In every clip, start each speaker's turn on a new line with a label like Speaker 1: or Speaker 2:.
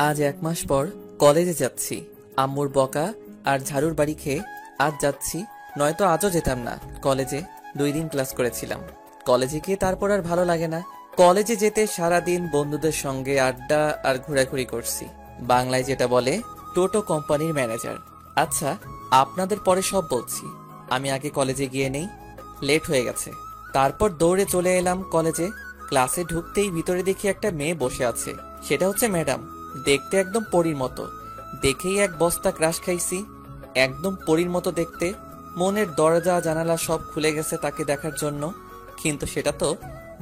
Speaker 1: আজ 1 মাস পর কলেজে যাচ্ছি। আম্মুর বকা আর ঝাড়ুর বাড়ি খেয়ে আজ যাচ্ছি, নয়তো আজও যেতাম না। কলেজে 2 দিন ক্লাস করেছিলাম। কলেজে গিয়ে তারপর আর ভালো লাগে না। কলেজে যেতে সারাদিন বন্ধুদের সঙ্গে আড্ডা আর ঘোরাঘুরি করছি। বাংলায় যেটা বলে টোটো কোম্পানির ম্যানেজার। আচ্ছা, আপনাদের পরে সব বলছি, আমি আগে কলেজে গিয়ে নেই, লেট হয়ে গেছে। তারপর দৌড়ে চলে এলাম কলেজে। ক্লাসে ঢুকতেই ভিতরে দেখি একটা মেয়ে বসে আছে। সেটা হচ্ছে ম্যাডাম। দেখতে একদম পরীর মতো। দেখেই এক বস্তা ক্রাশ খাইছি। একদম পরীর মতো দেখতে। মনের দরজা জানালা সব খুলে গেছে তাকে দেখার জন্য। কিন্তু সেটা তো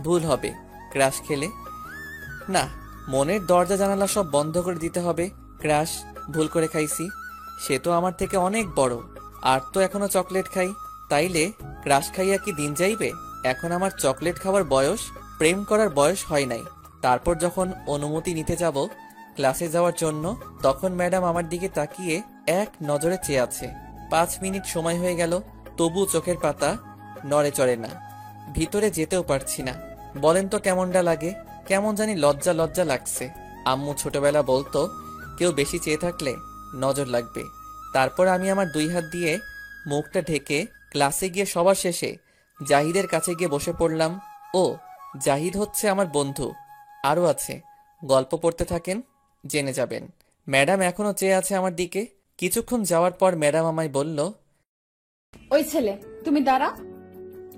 Speaker 1: ভুল হবে ক্রাশ খেলে। না, মনের দরজা জানালা সব বন্ধ করে দিতে হবে। ক্রাশ ভুল করে খাইছি। সে তো আমার থেকে অনেক বড়, আর তো এখনো চকলেট খাই। তাইলে ক্রাশ খাইয়া কি দিন যাইবে? এখন আমার চকলেট খাওয়ার বয়স, প্রেম করার বয়স হয় নাই। তারপর যখন অনুমতি নিতে যাব ক্লাসে যাওয়ার জন্য, তখন ম্যাডাম আমার দিকে তাকিয়ে এক নজরে চেয়ে আছে। 5 মিনিট সময় হয়ে গেল, তবু চোখের পাতা নড়ে চড়ে না। ভিতরে যেতেও পারছি না। বলেন তো কেমনটা লাগে? কেমন জানি লজ্জা লজ্জা লাগছে। আম্মু ছোটবেলা বলতো, কেউ বেশি চেয়ে থাকলে নজর লাগবে। তারপর আমি আমার 2 হাত দিয়ে মুখটা ঢেকে ক্লাসে গিয়ে সবার শেষে জাহিদের কাছে গিয়ে বসে পড়লাম। ও, জাহিদ হচ্ছে আমার বন্ধু। আরও আছে, গল্প পড়তে থাকেন, জেনে যাবেন। ম্যাডাম এখনো চেয়ে আছে আমার দিকে। কিছুক্ষণ যাওয়ার পর ম্যাডাম আমায় বলল,
Speaker 2: ওই ছেলে, তুমি দাঁড়া।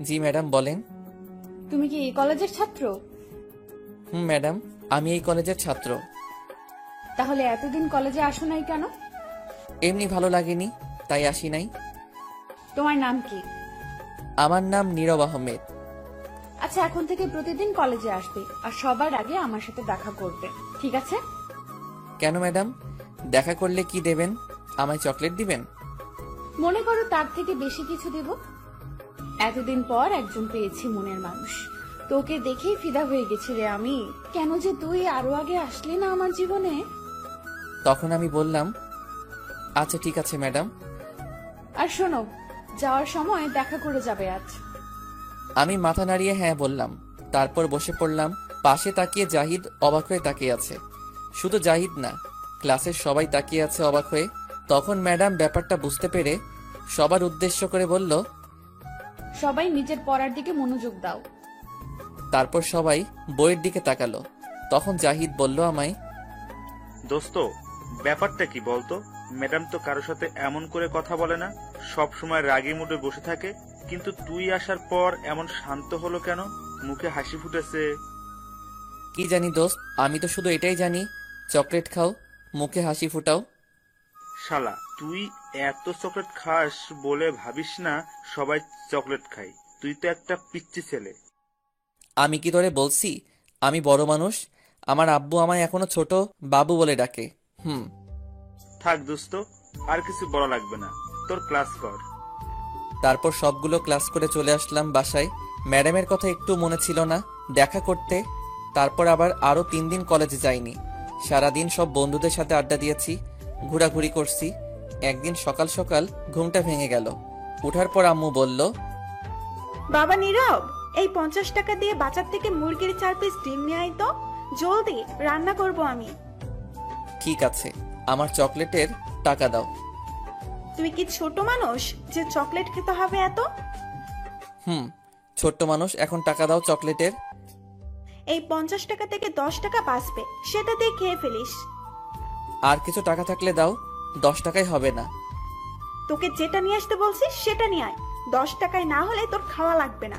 Speaker 1: জি ম্যাডাম বলেন।
Speaker 2: তুমি কি এই কলেজের ছাত্র?
Speaker 1: হুম ম্যাডাম, আমি এই কলেজের ছাত্র।
Speaker 2: তাহলে এতদিন কলেজে আসো নাই কেন?
Speaker 1: এমনি ভালো লাগেনি, তাই আসি নাই।
Speaker 2: তোমার নাম কি?
Speaker 1: আমার নাম নীরব আহমেদ।
Speaker 2: আচ্ছা, এখন থেকে প্রতিদিন কলেজে আসবে, আর সবার আগে আমার সাথে দেখা করবে, ঠিক আছে?
Speaker 1: কেন ম্যাডাম? দেখা করলে কি দেবেন? আমায় চকলেট দিবেন?
Speaker 2: মনে করো তার থেকে বেশি কিছু দেব। এতদিন পর একজন পেয়েছি মনের মানুষ। তোকে দেখেই ফিদা হয়ে গেছি রে আমি। কেন যে তুই আরো আগে আসলি না আমার জীবনে?
Speaker 1: তখন আমি বললাম, আচ্ছা ঠিক আছে ম্যাডাম।
Speaker 2: আর শোনো, যাওয়ার সময় দেখা করে যাবে আজ।
Speaker 1: আমি মাথা নাড়িয়ে হ্যাঁ বললাম। তারপর বসে পড়লাম। পাশে তাকিয়ে জাহিদ অবাক হয়ে তাকিয়ে আছে। শুধু জাহিদ না, ক্লাসের সবাই তাকিয়ে আছে অবাক হয়ে। তখন ম্যাডাম ব্যাপারটা বুঝতে পেরে সবার উদ্দেশ্য করে বলল,
Speaker 2: সবাই নিজের পড়ার দিকে মনোযোগ দাও।
Speaker 1: তারপর সবাই বইয়ের দিকে তাকালো। তখন জাহিদ বলল আমায়,
Speaker 3: দোস্ত, ব্যাপারটা কি বলতো? ম্যাডাম তো কারোর সাথে এমন করে কথা বলে না, সব সময় রাগী মুডে বসে থাকে। কিন্তু তুই আসার পর এমন শান্ত হলো কেন? মুখে হাসি ফুটেছে।
Speaker 1: কি জানি দোস্ত, আমি তো শুধু এটাই জানি, চকলেট খাও, মুখে হাসি ফুটাও।
Speaker 3: শালা, তুই এত চকলেট খাস বলে ভাবিস না সবাই চকলেট খায়। তুই তো একটা পিচ্চি ছেলে।
Speaker 1: আমি কি তোরে বলছি আমি বড় মানুষ? আমার আব্বু আমায় এখনো ছোট বাবু বলে ডাকে।
Speaker 3: থাক দোস্ত, আর কিছু বলা লাগবে না, তোর ক্লাস কর।
Speaker 1: তারপর সবগুলো ক্লাস করে চলে আসলাম বাসায়। ম্যাডামের কথা একটু মনে ছিল না দেখা করতে। তারপর আবার আরো 3 দিন কলেজে যাইনি। সারাদিন সব বন্ধুদের সাথে আড্ডা দিয়েছি, ঘোরাঘুরি করছি। একদিন সকাল সকাল ঘুমটা ভেঙে গেল। উঠার পর আম্মু বলল,
Speaker 4: বাবা নীরব, এই 50 টাকা দিয়ে বাজার থেকে মুরগির 4 পিস ডিম নিয়ে আয় তো, জলদি রান্না করব আমি।
Speaker 1: ঠিক আছে, আমার চকলেটের টাকা দাও।
Speaker 4: তুমি কি ছোট মানুষ যে চকলেট খেতে হবে এত?
Speaker 1: ছোট্ট মানুষ, এখন টাকা দাও চকলেটের।
Speaker 4: এই 50 টাকা থেকে 10 টাকা বাঁচবে, সেটা দিয়ে খেয়ে ফেলিস।
Speaker 1: আর কিছু টাকা থাকলে দাও, 10 টাকায় হবে না।
Speaker 4: তোকে যেটা নিয়ে আসতে বলছিস সেটা নিয়ে আয়, 10 টাকায় না হলে তোর খাওয়া লাগবে না।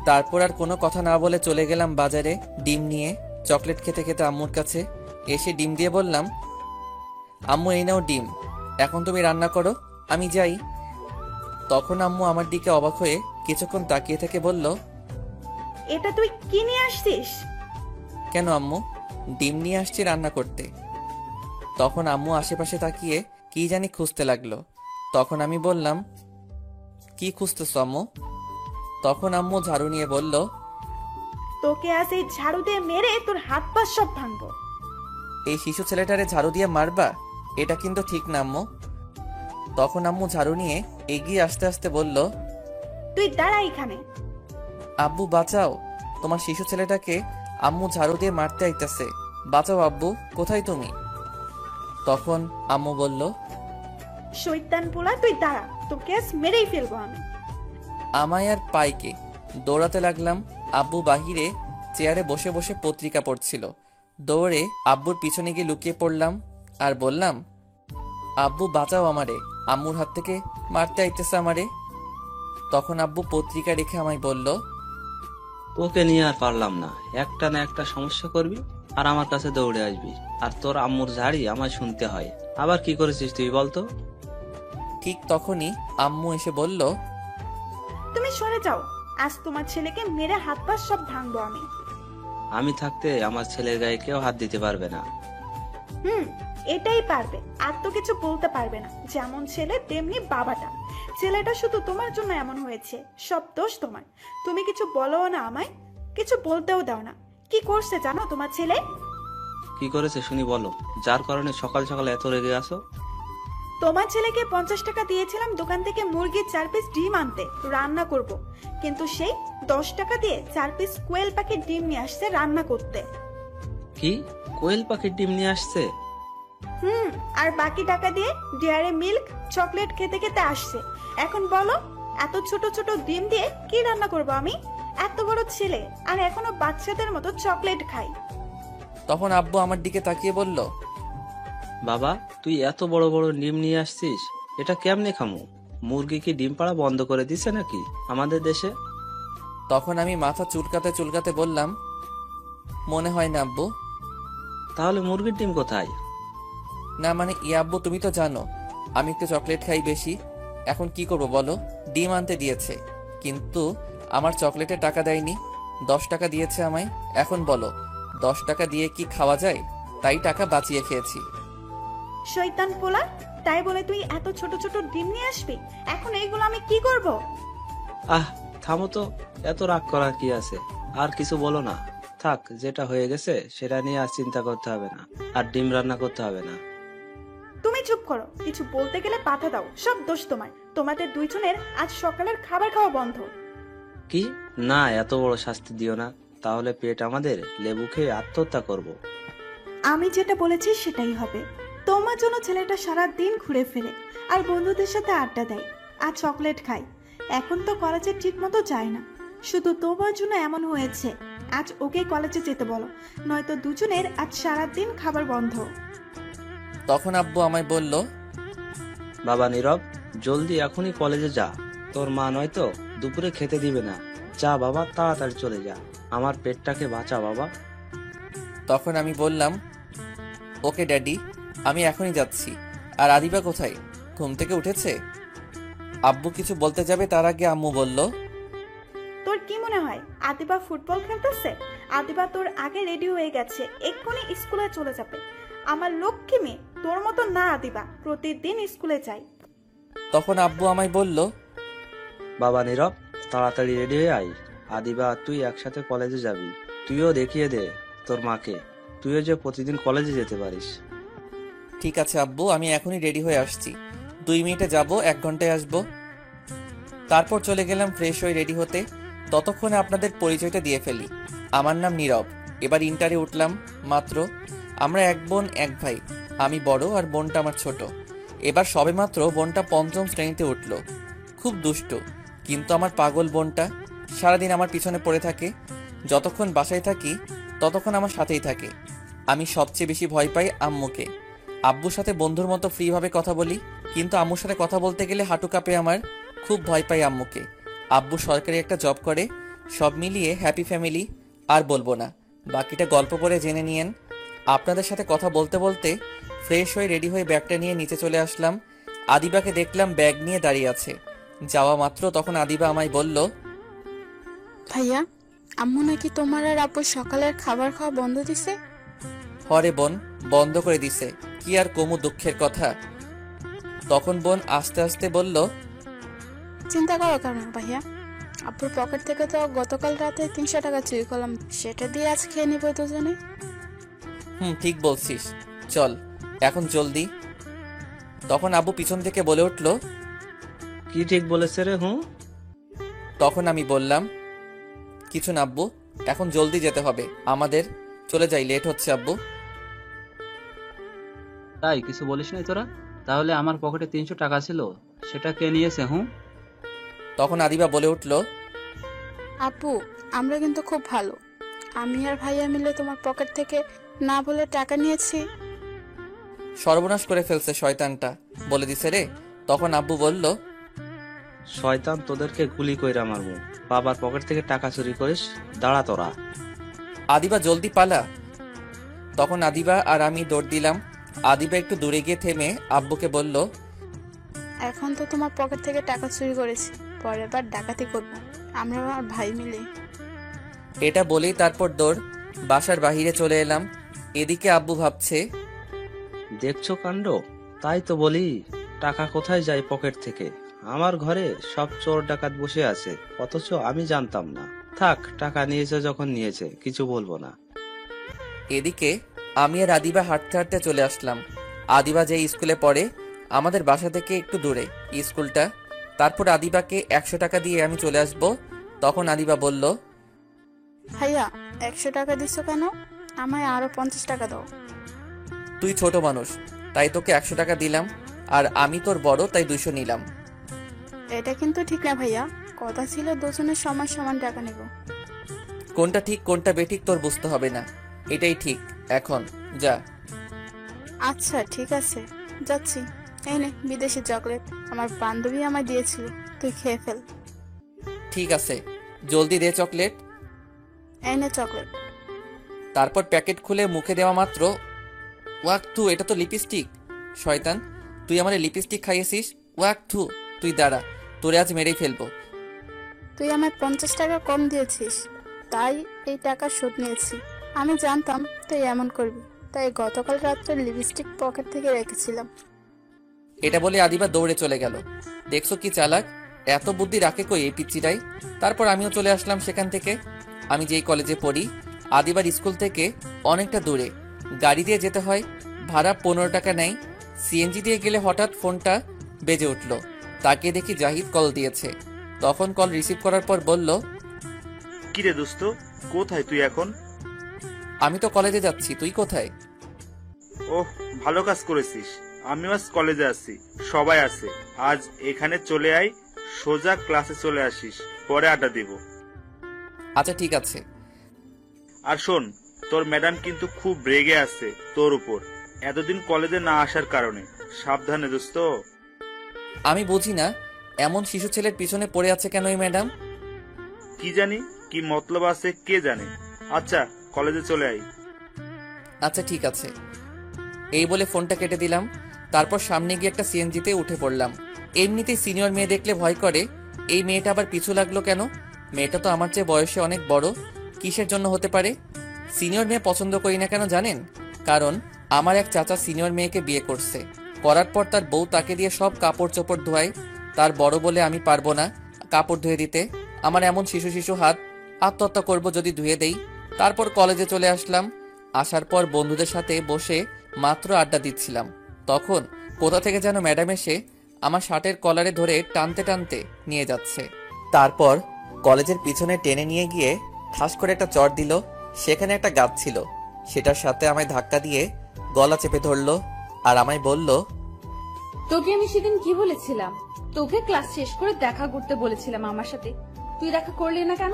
Speaker 1: তারপর আর কোনো কথা না বলে চলে গেলাম বাজারে ডিম নিয়ে। চকলেট খেতে খেতে আম্মুর কাছে এসে ডিম দিয়ে বললাম, আম্মু এই নাও ডিম, এখন তুমি রান্না করো, আমি যাই। তখন আম্মু আমার দিকে অবাক হয়ে কিছুক্ষণ তাকিয়ে থেকে বলল,
Speaker 4: এটা তুই কি নিয়ে আসছিস?
Speaker 1: কেন আম্মু? ডিম নিয়ে আসছি রান্না করতে। তখন আম্মু আশেপাশে তাকিয়ে কি জানি খুঁজতে লাগলো। তখন আমি বললাম, কি খুঁজতেছ আম্মু? তখন আম্মু ঝাড়ু নিয়ে বলল,
Speaker 4: তোকে আজ এই ঝাড়ু দিয়ে মেরে তোর হাত পা সব ভাঙবো।
Speaker 1: এই শিশু ছেলেটারে ঝাড়ু দিয়ে মারবা? এটা কিন্তু ঠিক না আম্মু। তখন আম্মু ঝাড়ু নিয়ে এগিয়ে আসতে আসতে বলল,
Speaker 4: তুই দাঁড়া এখানে।
Speaker 1: আব্বু বাঁচাও, তোমার শিশু ছেলেটাকে আম্মু ঝাড়ু দিয়ে মারতে আইতাছে। বাঁচাও আব্বু, কোথায় তুমি? তখন আম্মু বলল,
Speaker 4: শৈতান পোলা, তুই দাঁড়া, তোকে আজ মেরেই ফেলবো আমি।
Speaker 1: আমায় আর পাইকে দৌড়াতে লাগলাম। আব্বু বাহিরে চেয়ারে বসে বসে পত্রিকা পড়ছিল। দৌড়ে আব্বুর পিছনে গিয়ে লুকিয়ে পড়লাম আর বললাম, আব্বু বাঁচাও আমারে, আম্মুর হাত থেকে মারতে আইতেছে আমারে। তখন আব্বু পত্রিকা রেখে আমায় বলল,
Speaker 5: তোকে নিয়ে আর পারলাম না, একটা না একটা সমস্যা করবি আর আমার কাছে দৌড়ে আসবি, আর তোর আম্মুর ঝাড়ি আমায় শুনতে হয়। আবার কি করেছিস তুই বলতো?
Speaker 1: ঠিক তখনই আম্মু এসে বলল,
Speaker 4: তুমি সরে যাও, আজ তোমার ছেলেকে মেরে হাত পা সব ভাঙবো আমি।
Speaker 5: আমি থাকতে আমার ছেলের গায়ে কেউ হাত দিতে পারবে না।
Speaker 4: এটাই পারবে, আর তো কিছু বলতে পারবে না। যেমন ছেলে তেমনি বাবাটা। ছেলেটা শুধু তোমার জন্য এমন হয়েছে, সব দোষ তোমার। তুমি কিছু বলো না আমায়, কিছু বলতেও দাও না। কি করছে জানো তোমার ছেলে?
Speaker 5: কি করেছে শুনি বলো, যার কারণে সকাল সকাল এত রেগে আসো।
Speaker 4: তোমার ছেলেকে 50 টাকা দিয়েছিলাম দোকান থেকে মুরগির 4 পিস ডিম আনতে, রান্না করব। কিন্তু সেই 10 টাকা দিয়ে 4 পিস কোয়েল পাখির ডিম নিয়ে আসছে রান্না করতে।
Speaker 5: কি কোয়েল পাখির ডিম নিয়ে আসছে?
Speaker 4: আর বাকি টাকা দিয়ে ডেয়ারি মিল্ক চকলেট খেতে খেতে আসছে। এখন বলো, এত ছোট ছোট ডিম দিয়ে কি রান্না করব আমি? এত বড় ছেলে আর এখনো বাচ্চাদের মতো চকলেট খাই।
Speaker 1: তখন আব্বু আমার দিকে তাকিয়ে বলল,
Speaker 5: বাবা তুই এত বড় বড় ডিম নিয়ে আসছিস, এটা কেমনে খামু? মুরগি কি ডিম পাড়া বন্ধ করে দিছে নাকি আমাদের দেশে?
Speaker 1: তখন আমি মাথা চুলকাতে চুলকাতে বললাম, মনে হয় না আব্বু।
Speaker 5: তাহলে মুরগির ডিম কোথায়?
Speaker 1: না মানে আব্বু, তুমি তো জানো আমি একটু চকলেট খাই বেশি। এখন কি করব বলো? ডিম আনতে দিয়েছে, কিন্তু আমার চকলেটে টাকা দেয়নি। 10 টাকা দিয়েছে আমায়। এখন বলো 10 টাকা দিয়ে কি খাওয়া যায়? তাই টাকা বাঁচিয়ে খেয়েছি।
Speaker 4: শয়তান পোলা, তাই বলে তুই এত ছোট ছোট ডিম নিয়ে আসবি? এখন এইগুলো আমি কি করব?
Speaker 5: আহ থামো তো, এত রাগ করার কি আছে? আর কিছু বলো না, থাক, যেটা হয়ে গেছে সেটা নিয়ে আর চিন্তা করতে হবে না, আর ডিম রান্না করতে হবে না।
Speaker 4: তুমি চুপ করো, কিছু বলতে গেলে বাধা দাও। সব দোষ তোমার। তোমাদের দুইজনের আজ সকালের খাবার খাওয়া বন্ধ।
Speaker 5: কি না, এত বড় শাস্তি দিও না, তাহলে পেট আমাদের লেবু খেয়ে আত্মহত্যা করব।
Speaker 4: আমি যেটা বলেছি সেটাই হবে। তোমার জন্য ছেলেটা সারা দিন ঘুরে ফেরে আর বন্ধুদের সাথে আড্ডা দেয় আর চকলেট খায়। এখন তো কলেজে ঠিক মতো যায় না, শুধু তোমার জন্য এমন হয়েছে। আজ ওকে কলেজে যেতে বলো, নয়তো দুজনের আজ সারা দিন খাবার বন্ধ।
Speaker 1: তখন আব্বু আমায় বলল,
Speaker 5: বাবা নীরব, জলদি এখনই কলেজে যা, তোর মা নয়তো দুপুরে খেতে দিবে না। যা বাবা, তাড়াতাড়ি চলে যা, আমার পেটটাকে বাঁচা বাবা।
Speaker 1: তখন আমি বললাম, ওকে ড্যাডি, আমি এখনই যাচ্ছি। আর আদিবা কোথায়? ঘুম থেকে উঠেছে? আব্বু কিছু বলতে যাবে তার আগে আম্মু বলল,
Speaker 4: তোর কি মনে হয় আদিবা ফুটবল খেলতেছে? আদিবা তোর আগে রেডি হয়ে গেছে, এক্ষুনি স্কুলে চলে যাবে। আমার লক্ষ্মী মেয়ে, তোর মতো না আদিবা, প্রতিদিন স্কুলে যাই।
Speaker 1: তখন আব্বু আমায় বলল,
Speaker 5: বাবা নীরব, তাড়াতাড়ি রেডি হয়ে আয়, আদিবা আর তুই একসাথে কলেজে যাবি। তুইও দেখিয়ে দে তোর মাকে, তুইও যে প্রতিদিন কলেজে যেতে পারিস।
Speaker 1: ঠিক আছে আব্বু, আমি এখনই রেডি হয়ে আসছি। 2 মিনিটে যাব, 1 ঘন্টায় আসবো। তারপর চলে গেলাম ফ্রেশ হয়ে রেডি হতে। ততক্ষণে আপনাদের পরিচয়টা দিয়ে ফেলি। আমার নাম নীরব, এবার ইন্টারে উঠলাম মাত্র। আমরা 1 বোন 1 ভাই, আমি বড় আর বোনটা আমার ছোট। এবার সবেমাত্র বোনটা 5ম শ্রেণীতে উঠল। খুব দুষ্ট, কিন্তু আমার পাগল বোনটা সারাদিন আমার পিছনে পড়ে থাকে। যতক্ষণ বাসায় থাকি ততক্ষণ আমার সাথেই থাকে। আমি সবচেয়ে বেশি ভয় পাই আম্মুকে। আব্বুর সাথে বন্ধুর মতো ফ্রিভাবে কথা বলি, কিন্তু আম্মুর সাথে কথা বলতে গেলে হাঁটু কাঁপে আমার। খুব ভয় পাই আম্মুকে। আব্বু সরকারি একটা জব করে। সব মিলিয়ে হ্যাপি ফ্যামিলি। আর বলবো না, বাকিটা গল্প করে জেনে নিয়েন। আপনাদের সাথে কথা বলতে বলতে ফ্রেশ হয়ে রেডি হয়ে ব্যাগটা নিয়ে নিচে চলে আসলাম। আদিবাকে দেখলাম ব্যাগ নিয়ে দাঁড়িয়ে আছে। যাওয়া মাত্র তখন আদিবা আমায় বলল,
Speaker 6: ভাইয়া, আম্মু নাকি তোমার আর আব্বুর সকালের খাবার খাওয়া বন্ধ দিছে?
Speaker 1: হরে বোন, বন্ধ করে দিছে। কি আর কমু দুঃখের কথা। তখন বোন আস্তে আস্তে বলল,
Speaker 6: চিন্তা করো কেন ভাইয়া, আব্বুর পকেট থেকে তো গতকাল রাতে 300 টাকা চুরি করলাম, সেটা দিয়ে আজ খেয়ে নিব দুজনে।
Speaker 1: ঠিক বলছিস, চল এখন জলদি। তখন আব্বু পিছন থেকে বলে উঠল,
Speaker 5: কি ঠিক বলেছে রে?
Speaker 1: তখন আমি বললাম, কিছু না আব্বু, এখন জলদি যেতে হবে আমাদের। চলে যাই, লেট হচ্ছে আব্বু।
Speaker 5: তাই কিছু বলিস নাই তোরা? তাহলে আমার পকেটে 300 টাকা ছিল, সেটা কে নিয়েছে?
Speaker 1: তখন আদিবা বলে উঠল,
Speaker 6: আপু, আমরা কিন্তু খুব ভালো। আমি আর ভাইয়া মিলে তোমার পকেট থেকে না বলে টাকা নিয়েছি।
Speaker 1: সর্বনাশ করে ফেলছে শয়তানটা, বলে দিছে রে। তখন আব্বু বলল,
Speaker 5: শয়তান তোদেরকে গুলি কইরা মারবো। বাবার পকেট থেকে টাকা চুরি করিস? দাঁড়া তোরা।
Speaker 1: আদিবা জলদি পালা। তখন আদিবা আর আমি দৌড় দিলাম। আদিবা একটু দূরে গিয়ে থেমে আব্বুকে বলল,
Speaker 6: এখন তো তোমার পকেট থেকে টাকা চুরি করেছি, পরের বার ডাকাতি করবো আমরা আর ভাই মিলে।
Speaker 1: এটা বলেই তারপর দৌড় বাসার বাহিরে চলে এলাম। এদিকে আব্বু ভাবছে,
Speaker 5: দেখছো কাণ্ড? তাই তো বলি, টাকা কোথায় যায় পকেট থেকে? আমার ঘরে সব চোর ডাকাত বসে আছে, অথচ আমি জানতাম না। থাক, টাকা নিয়েছে যখন নিয়েছে, কিছু বলবো না।
Speaker 1: এদিকে আমি আর আদিবা হাঁটতে হাঁটতে চলে আসলাম। আদিবা যে স্কুলে পড়ে আমাদের বাসা থেকে একটু দূরে স্কুলটা। তারপর আদিবাকে 100 টাকা দিয়ে আমি চলে আসব। তখন আদিবা বলল,
Speaker 6: ভাইয়া 100 টাকা দিচ্ছ কেন? আমায় আরো 50 টাকা দাও।
Speaker 1: তুই ছোট মানুষ তাই তোকে 100 টাকা দিলাম, আর আমি তোর বড় তাই 200 নিলাম।
Speaker 6: এটা কিন্তু ঠিক না ভাইয়া, কথা ছিল দুজনের সমান সমান টাকা নেব।
Speaker 1: কোনটা ঠিক কোনটা বেঠিক তোর বুঝতে হবে না, এটাই ঠিক। এখন যা।
Speaker 6: আচ্ছা ঠিক আছে, যাচ্ছি। এই নে বিদেশি চকলেট, আমার বান্ধবী আমায় দিয়েছিল, তুই খেয়ে ফেল।
Speaker 1: ঠিক আছে, জলদি দে চকলেট।
Speaker 6: এই নে চকলেট।
Speaker 1: তারপর প্যাকেট খুলে মুখে দেওয়া মাত্র, ওয়াক থু, এটা তো লিপস্টিক। শয়তান, তুই আমার লিপস্টিক খাইয়েছিস। ওয়াক থু, তুই দাঁড়া, তোরে আজ মেরেই ফেলবো।
Speaker 6: তুই আমায় 50 টাকা কম দিয়েছিস, তাই এই টাকা শোধ নিয়েছি। আমি জানতাম তুই এমন করবি, তাই গতকাল রাত্রে লিপস্টিক পকেট থেকে রেখেছিলাম।
Speaker 1: এটা বলে আদিবা দৌড়ে চলে গেল। দেখছো কি চালাক, এত বুদ্ধি রাখে কই এই পিচ্চিটাই। তারপর আমিও চলে আসলাম সেখান থেকে। আমি যেই কলেজে পড়ি আদিবার স্কুল থেকে অনেকটা দূরে, গাড়ি দিয়ে যেতে হয়, ভাড়া 15 টাকা নেয়। সিএনজি দিয়ে গেলে হঠাৎ ফোনটা বেজে উঠল। তাকে দেখি জাহিদ কল দিয়েছে। তখন কল রিসিভ করার পর বলল,
Speaker 3: কিরে দোস্ত, কোথায় তুই এখন?
Speaker 1: আমি তো কলেজে যাচ্ছি, তুই কোথায়?
Speaker 3: ওহ, ভালো কাজ করেছিস। আমিও আজ কলেজে আছি, সবাই আছে। আজ এখানে চলে আয়, সোজা ক্লাসে চলে আসিস, পরে আড্ডা দিব।
Speaker 1: আচ্ছা ঠিক আছে।
Speaker 3: আর শোন, তোর ম্যাডাম কিন্তু খুব রেগে আছে তোর উপর, এতদিন কলেজে না আসার কারণে। সাবধানে দোস্ত।
Speaker 1: আমি বুঝি না এমন শিশু ছেলের পিছনে পড়ে আছে কেন এই ম্যাডাম।
Speaker 3: কি জানি কি মতলব আছে, কে জানে। আচ্ছা, কলেজে চলে আয়।
Speaker 1: আচ্ছা ঠিক আছে। এই বলে ফোনটা কেটে দিলাম। তারপর সামনে গিয়ে একটা সিএনজিতে উঠে পড়লাম। এমনিতেই সিনিয়র মেয়ে দেখলে ভয় করে, এই মেয়েটা আবার পিছু লাগলো কেন? মেয়েটা তো আমার চেয়ে বয়সে অনেক বড়, কিসের জন্য হতে পারে? সিনিয়র মেয়ে পছন্দ করি না কেন জানেন? কারণ আমার এক চাচা সিনিয়র মেয়েকে বিয়ে করছে, করার পর তার বউ তাকে দিয়ে সব কাপড় চোপড় ধোয়ায়। তার বড় বলে আমি পারবো না কাপড় ধুয়ে দিতে। আমার এমন শিশু শিশু হাত, আত্মহত্যা করব যদি ধুয়ে দেই। তারপর কলেজে চলে আসলাম। আসার পর বন্ধুদের সাথে বসে মাত্র আড্ডা দিচ্ছিলাম, তখন কোথা থেকে যেন ম্যাডাম এসে আমার শার্টের কলারে ধরে টানতে টানতে নিয়ে যাচ্ছে। তারপর কলেজের পিছনে টেনে নিয়ে গিয়ে ঠাস করে একটা চড় দিল। সেখানে একটা গাছ ছিল, সেটার সাথে আমায় ধাক্কা দিয়ে গলা চেপে ধরলো আর আমায় বলল,
Speaker 2: তোকে আমি সেদিন কি বলেছিলাম? তোকে ক্লাস শেষ করে দেখা করতে বলেছিলাম আমার সাথে, তুই দেখা করলি না কেন?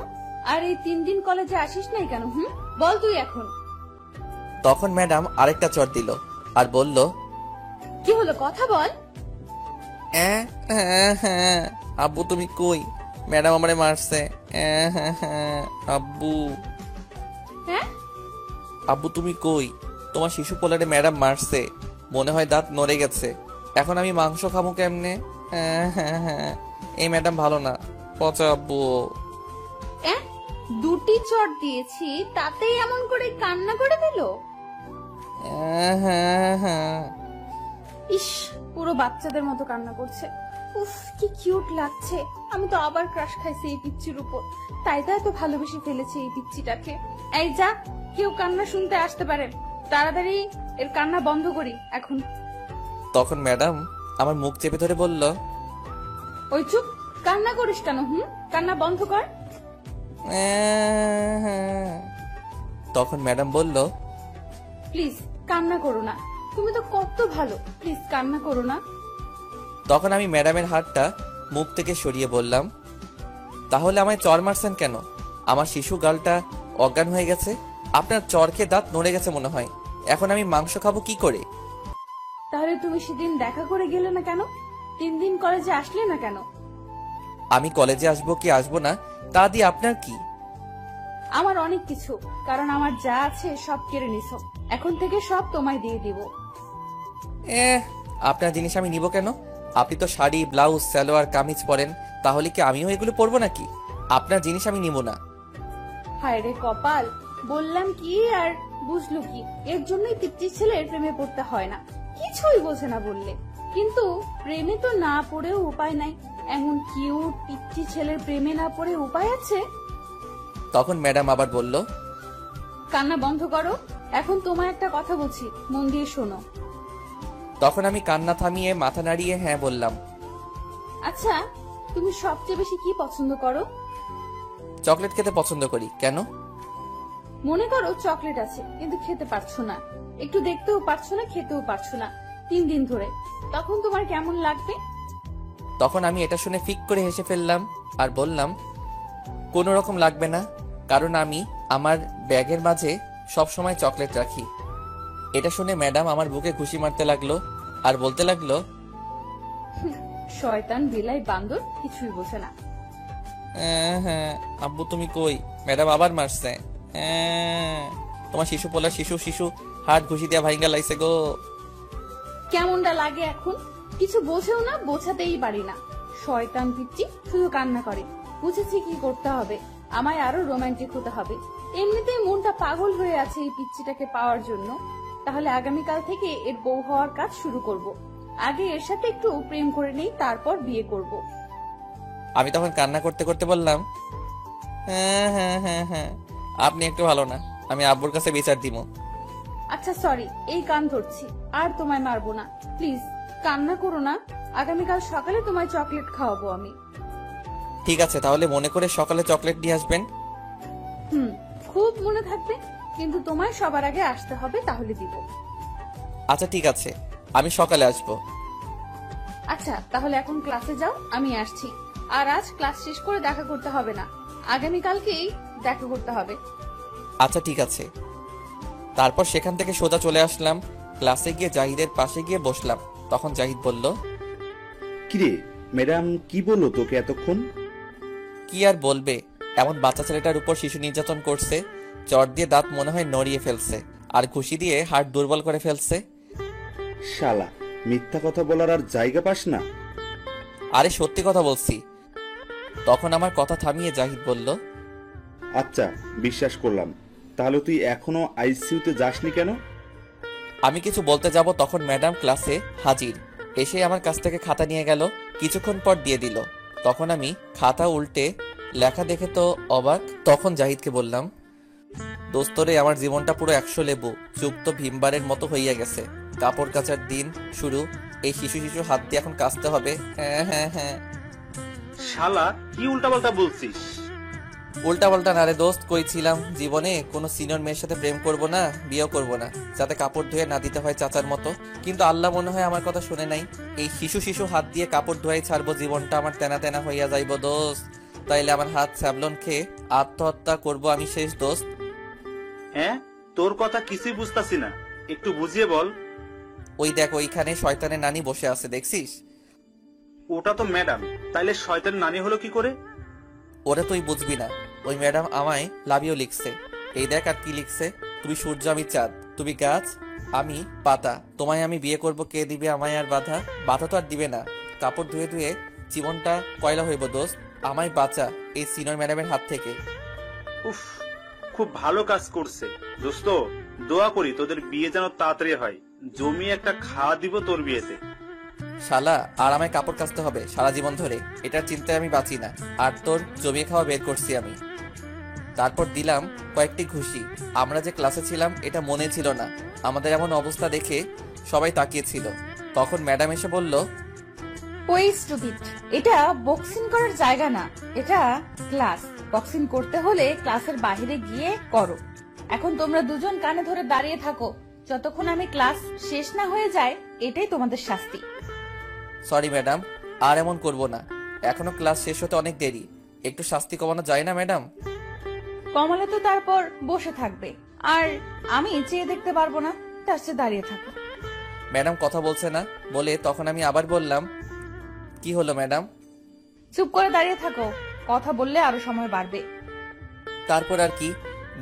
Speaker 2: আর এই 3 দিন কলেজে আসিস নাই কেন? বল তুই এখন।
Speaker 1: তখন ম্যাডাম আরেকটা চড় দিল আর বলল,
Speaker 2: কি হলো, কথা বল।
Speaker 1: আব্বু তুমি কই? ম্যাডাম আমারে মারছে। আব্বু,
Speaker 2: হ্যাঁ
Speaker 1: আব্বু তুমি কই? তোমার শিশু পোলারে ম্যাডাম মারছে, মনে হয় দাঁত নড়ে গেছে। এখন আমি মাংস খাবো কেমনে? এই ম্যাডাম ভালো না, পচা আব্বু।
Speaker 2: 2টি চট দিয়েছি, তাতেই এমন করে কান্না করে দিল। ইস, পুরো বাচ্চাদের মতো কান্না করছে। উফ, কি কিউট লাগছে। আমি তো আবার ক্রাশ খাইছি এই পিচ্চির উপর, তাই তো এত ভালোবেসে ফেলেছে এই পিচ্চিটাকে। এই যা, কেউ কান্না শুনতে আসতে পারে, তাড়াতাড়ি এর কান্না বন্ধ করি এখন।
Speaker 1: তখন ম্যাডাম আমার মুখ চেপে ধরে বলল,
Speaker 2: ওই চুপ, কান্না করিস কেন? কান্না বন্ধ কর।
Speaker 1: তখন ম্যাডাম বলল,
Speaker 2: প্লিজ কান্না করো না, তুমি তো কত ভালো, প্লিজ কান্না করো না।
Speaker 1: তখন আমি ম্যাডামের হাতটা মুখ থেকে সরিয়ে বললাম, তাহলে আমায় চর মারছেন কেন? আমার শিশু গালটা অজ্ঞান হয়ে গেছে, আপনার চর খেয়ে দাঁত নড়ে গেছে মনে হয়। এখন আমি মাংস খাবো কি করে?
Speaker 2: তাহলে তুমি সেদিন দেখা করে গেলে না কেন? 3 দিন কলেজে আসলে না কেন?
Speaker 1: আমি কলেজে আসবো কি আসবো না তা দিয়ে আপনার কি?
Speaker 2: আমার অনেক কিছু, কারণ আমার যা আছে সব কেড়ে নিছো, এখন থেকে সব তোমায় দিয়ে দিব।
Speaker 1: আপনার জিনিস আমি নিব কেন? আপনি তো শাড়ি, ব্লাউজ, সালোয়ার, কামিজ পরেন, তাহলে কি আমিও এগুলো পরবো নাকি? আপনার জিনিস আমি নিব না।
Speaker 2: হায় রে কপাল, বললাম কি আর বুঝলো কি? এর জন্যই পিচ্চি ছেলের প্রেমে পড়তে হয় না, কিছুই বোঝে না বললে। কিন্তু প্রেমে তো না পড়েও উপায় নাই, এমন কিউট পিচ্চি ছেলের প্রেমে না পড়ে উপায় আছে?
Speaker 1: তখন ম্যাডাম আবার বলল,
Speaker 2: কান্না বন্ধ করো, এখন তোমায় একটা কথা বলছি, মন দিয়ে শোনো।
Speaker 1: তখন আমি কান্না থামিয়ে মাথা নাড়িয়ে হ্যাঁ বললাম।
Speaker 2: আচ্ছা, তুমি সবচেয়ে বেশি কি পছন্দ করো?
Speaker 1: চকলেট খেতে পছন্দ করি। কেন?
Speaker 2: মনে করো চকলেট আছে কিন্তু খেতে পারছো না, একটু দেখতেও পারছো না, খেতেও পারছো না 3 দিন ধরে, তখন তোমার কেমন লাগবে?
Speaker 1: তখন আমি এটা শুনে ফিক করে হেসে ফেললাম আর বললাম, কোনো রকম লাগবে না, কারণ আমি আমার ব্যাগের মাঝে সব সময় চকলেট রাখি। এটা শুনে ম্যাডাম আমার বুকে ঘুষি মারতে লাগলো আর বলতে লাগলো,
Speaker 2: শয়তান বিলাই বান্দর, কিছুই বোঝে না।
Speaker 1: হ্যাঁ আব্বু তুমি কই? ম্যাডাম আবার মারছে। তোমার শিশু পোলা শিশু হাত ঘুষি দিয়া ভাইঙ্গা লাইছে গো।
Speaker 2: কেমনটা লাগে এখন? কিছু বোঝেও না, বোঝাতেই পারি না। শয়তান পিচ্চি, শুধু কান্না করে। বুঝেছি কি করতে হবে, আমায় আরো রোমান্টিক হতে হবে। এমনিতেই মনটা পাগল হয়ে আছে এই পিচ্চিটাকে পাওয়ার জন্য। তাহলে আগামীকাল থেকে এর বউ হওয়ার কাজ শুরু করব। আগে এর সাথে একটু প্রেম করে নেই, তারপর বিয়ে করব।
Speaker 1: আমি তখন কান্না করতে করতে বললাম, হ্যাঁ আপনি একটু ভালো না, আমি আব্বুর কাছে বিচার দিব।
Speaker 2: আচ্ছা সরি, এই কান ধরছি, আর তোমায় মারবো না, প্লিজ কান্না করো না। আগামীকাল সকালে তোমায় চকলেট খাওয়াবো আমি।
Speaker 1: ঠিক আছে, তাহলে মনে করে সকালে চকলেট নিয়ে আসবেন।
Speaker 2: খুব মনে থাকবে, কিন্তু তোমায় সবার আগে আসতে হবে, তাহলে দিব।
Speaker 1: আচ্ছা ঠিক আছে, আমি সকালে আসবো।
Speaker 2: আচ্ছা তাহলে এখন ক্লাসে যাও, আমি আসছি। আর আজ ক্লাস শেষ করে দেখা করতে হবে না, আগামীকালকেই দেখা করতে হবে।
Speaker 1: আচ্ছা ঠিক আছে। তারপর সেখান থেকে সোজা চলে আসলাম ক্লাসে, গিয়ে জাহিদের পাশে গিয়ে বসলাম। তখন জাহিদ বলল,
Speaker 3: কিরে ম্যাডাম কি বললো তোকে এতক্ষণ?
Speaker 1: কি আর বলবে, এমন বাচ্চা ছেলেটার উপর শিশু নির্যাতন করছে, চর দিয়ে দাঁত মনে হয় নড়িয়ে ফেলছে আর ঘুষি দিয়ে হাড় দুর্বল করে ফেলছে।
Speaker 3: শালা, মিথ্যা কথা বলার আর জায়গা পাস না।
Speaker 1: আরে সত্যি কথা বলছি। তখন আমার কথা থামিয়ে জাহিদ বলল,
Speaker 3: আচ্ছা বিশ্বাস করলাম, তাহলে তুই এখনো আইসিইউতে যাসনি কেন?
Speaker 1: আমি কিছু বলতে যাব, তখন ম্যাডাম ক্লাসে হাজির। এসে আমার কাছ থেকে খাতা নিয়ে গেল, কিছুক্ষণ পর দিয়ে দিল। তখন আমি খাতা উল্টে লেখা দেখে তো অবাক। তখন জাহিদকে বললাম, দোস্তরে আমার জীবনটা পুরো 100 লেবু যুক্ত ভীমবারের মতো হইয়া গেছে। কাপড় কাচার দিন শুরু, এই শিশু হাত দিয়ে এখন কাচতে হবে। হ্যাঁ।
Speaker 3: শালা কি উল্টাপাল্টা বলছিস?
Speaker 1: উল্টা পাল্টা না রে দোস্ত, কইছিলাম জীবনে কোনো সিনিয়র মেয়ের সাথে প্রেম করব না, বিয়েও করব না, যাতে কাপড় ধুয়ে না দিতে হয় চাচার মতো। কিন্তু আল্লাহ মনে হয় আমার কথা শুনে নাই। এই শিশু হাত দিয়ে কাপড় ধোয়াই ছাড়বো, জীবনটা আমার তেনা তেনা হইয়া যাইব দোস্ত। তাইলে আমার হাত স্যাবলন খেয়ে আত্মহত্যা করব আমি শেষ দোস্ত।
Speaker 3: হ্যাঁ, তোর কথা কিছুই বুঝতাছি না, একটু বুঝিয়ে বল।
Speaker 1: ওই দেখ, ওইখানে শয়তানের নানি বসে আছে, দেখছিস?
Speaker 3: ওটা তো ম্যাডাম, তাইলে শয়তান নানি হলো কি করে?
Speaker 1: ওরা তুই বুঝবি না। ওই ম্যাডাম আমায় লাভিও লিখছে। এই দেখ আর কি লিখছে, তুমি সূর্য আমি চাঁদ, তুমি গাছ আমি পাতা, তোমায় আমি বিয়ে করব, কে দিবে আমায় আর বাধা? বাধা তো আর দিবে না। কাপড় ধুয়ে ধুয়ে জীবনটা কয়লা হইব দোস্ত, আমায় বাঁচা এই সিনিয়র ম্যাডামের হাত থেকে।
Speaker 3: উফ, খুব ভালো কাজ করছে দোস্ত। দোয়া করি তোদের বিয়ে যেন তাড়াতাড়ি হয়, জমি একটা খাওয়া দিব তোর বিয়েতে।
Speaker 1: শালা, আর আমায় কাপড় কাচতে হবে সারা জীবন ধরে, এটার চিন্তায় আমি বাঁচি না। আর তোর জমিয়ে খাওয়া বের করছি আমি। তারপর দিলাম কয়েকটি ঘুষি। আমরা যে ক্লাসে ছিলাম এটা মনে ছিল না। আমাদের এমন অবস্থা দেখে সবাই তাকিয়েছিল। তখন ম্যাডাম এসে বলল,
Speaker 2: ওই স্টুপিড, এটা বক্সিং করার জায়গা না, এটা ক্লাস। বক্সিং করতে হলে ক্লাসের বাইরে গিয়ে করো। এখন তোমরা দুজন কানে ধরে দাঁড়িয়ে থাকো যতক্ষণ আমি ক্লাস শেষ না হয়ে যায়। এটাই তোমাদের শাস্তি।
Speaker 1: সরি ম্যাডাম, আর এমন করব না। এখনো ক্লাস শেষ হতে অনেক দেরি, একটু শাস্তি কমানো যায় না ম্যাডাম?
Speaker 2: কমলে তো তারপর বসে থাকবে, আর আমি চেয়ে দেখতে পারবো না, তার চেয়ে দাঁড়িয়ে থাকো।
Speaker 1: ম্যাডাম কথা বলছে না বলে তখন আমি আবার বললাম, কি হলো ম্যাডাম?
Speaker 2: চুপ করে দাঁড়িয়ে থাকো, কথা বললে আরো সময় বাড়বে।
Speaker 1: তারপর আর কি,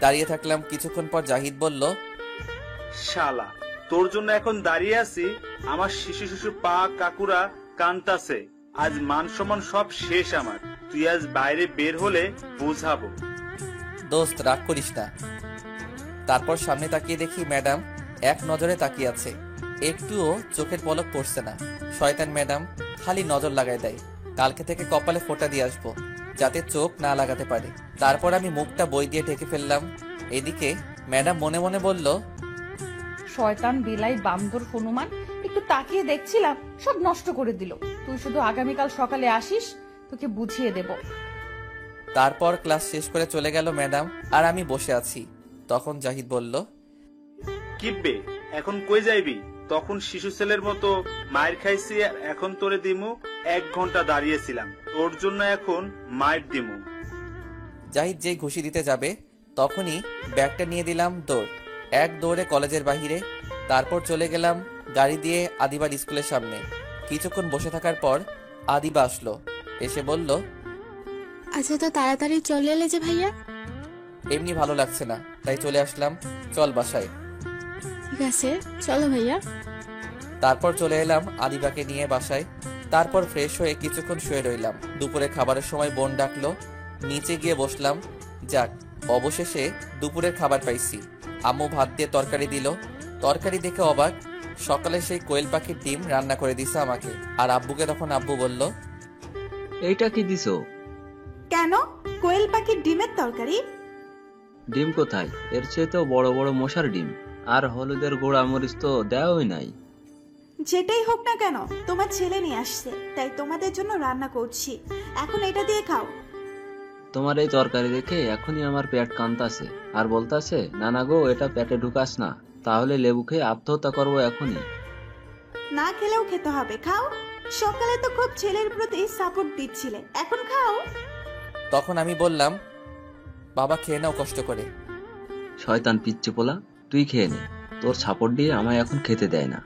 Speaker 1: দাঁড়িয়ে থাকলাম। কিছুক্ষণ পর জাহিদ বলল,
Speaker 3: শালা, তোর জন্য এখন দাঁড়িয়ে আছি, আমার শিশু শিশু পা কাকুরা কান্তাছে। আজ মান সম্মান সব শেষ আমার। তুই আজ বাইরে বের হলে বুঝাবো।
Speaker 1: দোস্ত রাগ করিস না। তারপর সামনে তাকিয়ে দেখি ম্যাডাম এক নজরে তাকিয়ে আছে, একটুও চোখের পলক পড়ছে না। শয়তান ম্যাডাম খালি নজর লাগায় দেয়। কালকে থেকে কপালে ফোঁটা দিয়ে আসবো, যাতে চোখ না লাগাতে পারে। তারপর আমি মুখটা বই দিয়ে ঢেকে ফেললাম। এদিকে ম্যাডাম মনে মনে বলল,
Speaker 2: শয়তান বিলাই বান্দর হনুমান, একটু তাকিয়ে দেখছিলাম, সব নষ্ট করে দিল। তুই শুধু আগামীকাল সকালে আসিস, তোকে বুঝিয়ে দেব।
Speaker 1: তারপর ক্লাস শেষ করে চলে গেল ম্যাডাম, আর আমি বসে আছি। তখন জাহিদ বলল,
Speaker 3: কিব্বে এখন কই যাইবি? তখন শিশু ছেলের মতো মায়ের খাইছি, আর এখন তোরে দিমু। 1 ঘন্টা দাঁড়িয়েছিলাম, তোর জন্য এখন মায়ের দিমু।
Speaker 1: জাহিদ যেই ঘুষি দিতে যাবে তখনই ব্যাগটা নিয়ে দিলাম দৌড়। এক দৌড়ে কলেজের বাহিরে। তারপর চলে গেলাম গাড়ি দিয়ে আদিবার স্কুলের সামনে। কিছুক্ষণ বসে থাকার পর আদিবা আসলো, এসে বলল,
Speaker 6: আচ্ছা, তো তাড়াতাড়ি চলে এলে যে ভাইয়া?
Speaker 1: এমনি ভালো লাগছে না, তাই চলে আসলাম। চল বাসায়।
Speaker 6: ঠিক আছে, চলো ভাইয়া।
Speaker 1: তারপর চলে এলাম আদিবাকে নিয়ে বাসায়। তারপর ফ্রেশ হয়ে কিছুক্ষণ শুয়ে রইলাম। দুপুরে খাবারের সময় বোন ডাকলো, নিচে গিয়ে বসলাম। যাক, অবশেষে দুপুরের খাবার পাইছি। আম্মু ভাত দিয়ে তরকারি দিল। তরকারি দেখে অবাক, সকালে সেই কোয়েল পাখির ডিম রান্না করে দিছে আমাকে। আর আব্বুকে তখন আব্বু বলল,
Speaker 5: এইটা কি দিছো?
Speaker 4: কেন? কোয়েল পাখির ডিমের তরকারি?
Speaker 5: ডিম কোথায়? এর চেয়েতেও বড় বড় মশার ডিম। আর হলুদের গুঁড়া মরিচ তো দেওয়াই নাই।
Speaker 4: যেটাই হোক না কেন, তোমার ছেলে নিয়ে আসছে, তাই তোমাদের জন্য রান্না করছি। এখন এটা দিয়ে খাও।
Speaker 5: তোমার এই তরকারি দেখে এখনই আমার পেট কান্তাছে, আর বলতাছে, নানা গো, এটা পেটে ঢুকাস না, তাহলে লেবু খেয়ে আত্মহত্যা করবো এখনই।
Speaker 4: না খেলেও খেতে হবে, খাও। সকালে তো খুব ছেলের প্রতি সাপোর্ট দিচ্ছিলে, এখন খাও।
Speaker 1: তখন আমি বললাম, বাবা খেয়ে নাও কষ্ট করে।
Speaker 5: শয়তান পিচ্চি পোলা, তুই খেয়ে নে, তোর সাপোর্ট দিয়ে আমায় এখন খেতে দেয় না।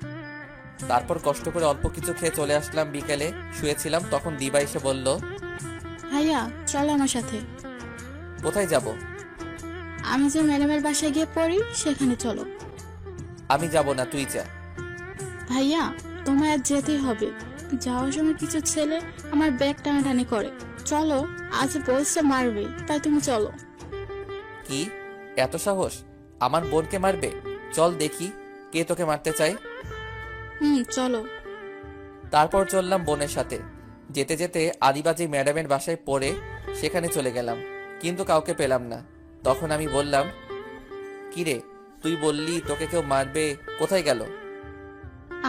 Speaker 1: তারপর কষ্ট করে অল্প কিছু খেয়ে চলে আসলাম। বিকেলে শুয়েছিলাম, তখন দিবা এসে বলল,
Speaker 6: ভাইয়া চলো আমার সাথে।
Speaker 1: কোথায় যাব?
Speaker 6: আমি যে ম্যাডামের বাসায় গিয়ে পড়ি সেখানে চলো।
Speaker 1: আমি যাব না, তুই যা।
Speaker 6: ভাইয়া তোমায় আজ যেতেই হবে। যাওয়ার সময় কিছু ছেলে আমার ব্যাগ টানাটানি করে। চলো, আজ বলছে মারবে, তাই তুমি চলো।
Speaker 1: কি এত সাহস? আমার বোনকে মারবে? চল দেখি কে তোকে মারতে চায়।
Speaker 6: চলো।
Speaker 1: তারপর চললাম বোনের সাথে। যেতে যেতে আদিবাজি ম্যাডামের বাসায় পড়ে সেখানে চলে গেলাম, কিন্তু কাউকে পেলাম না। তখন আমি বললাম, কি রে, তুই বললি তোকে কেউ মারবে, কোথায় গেল?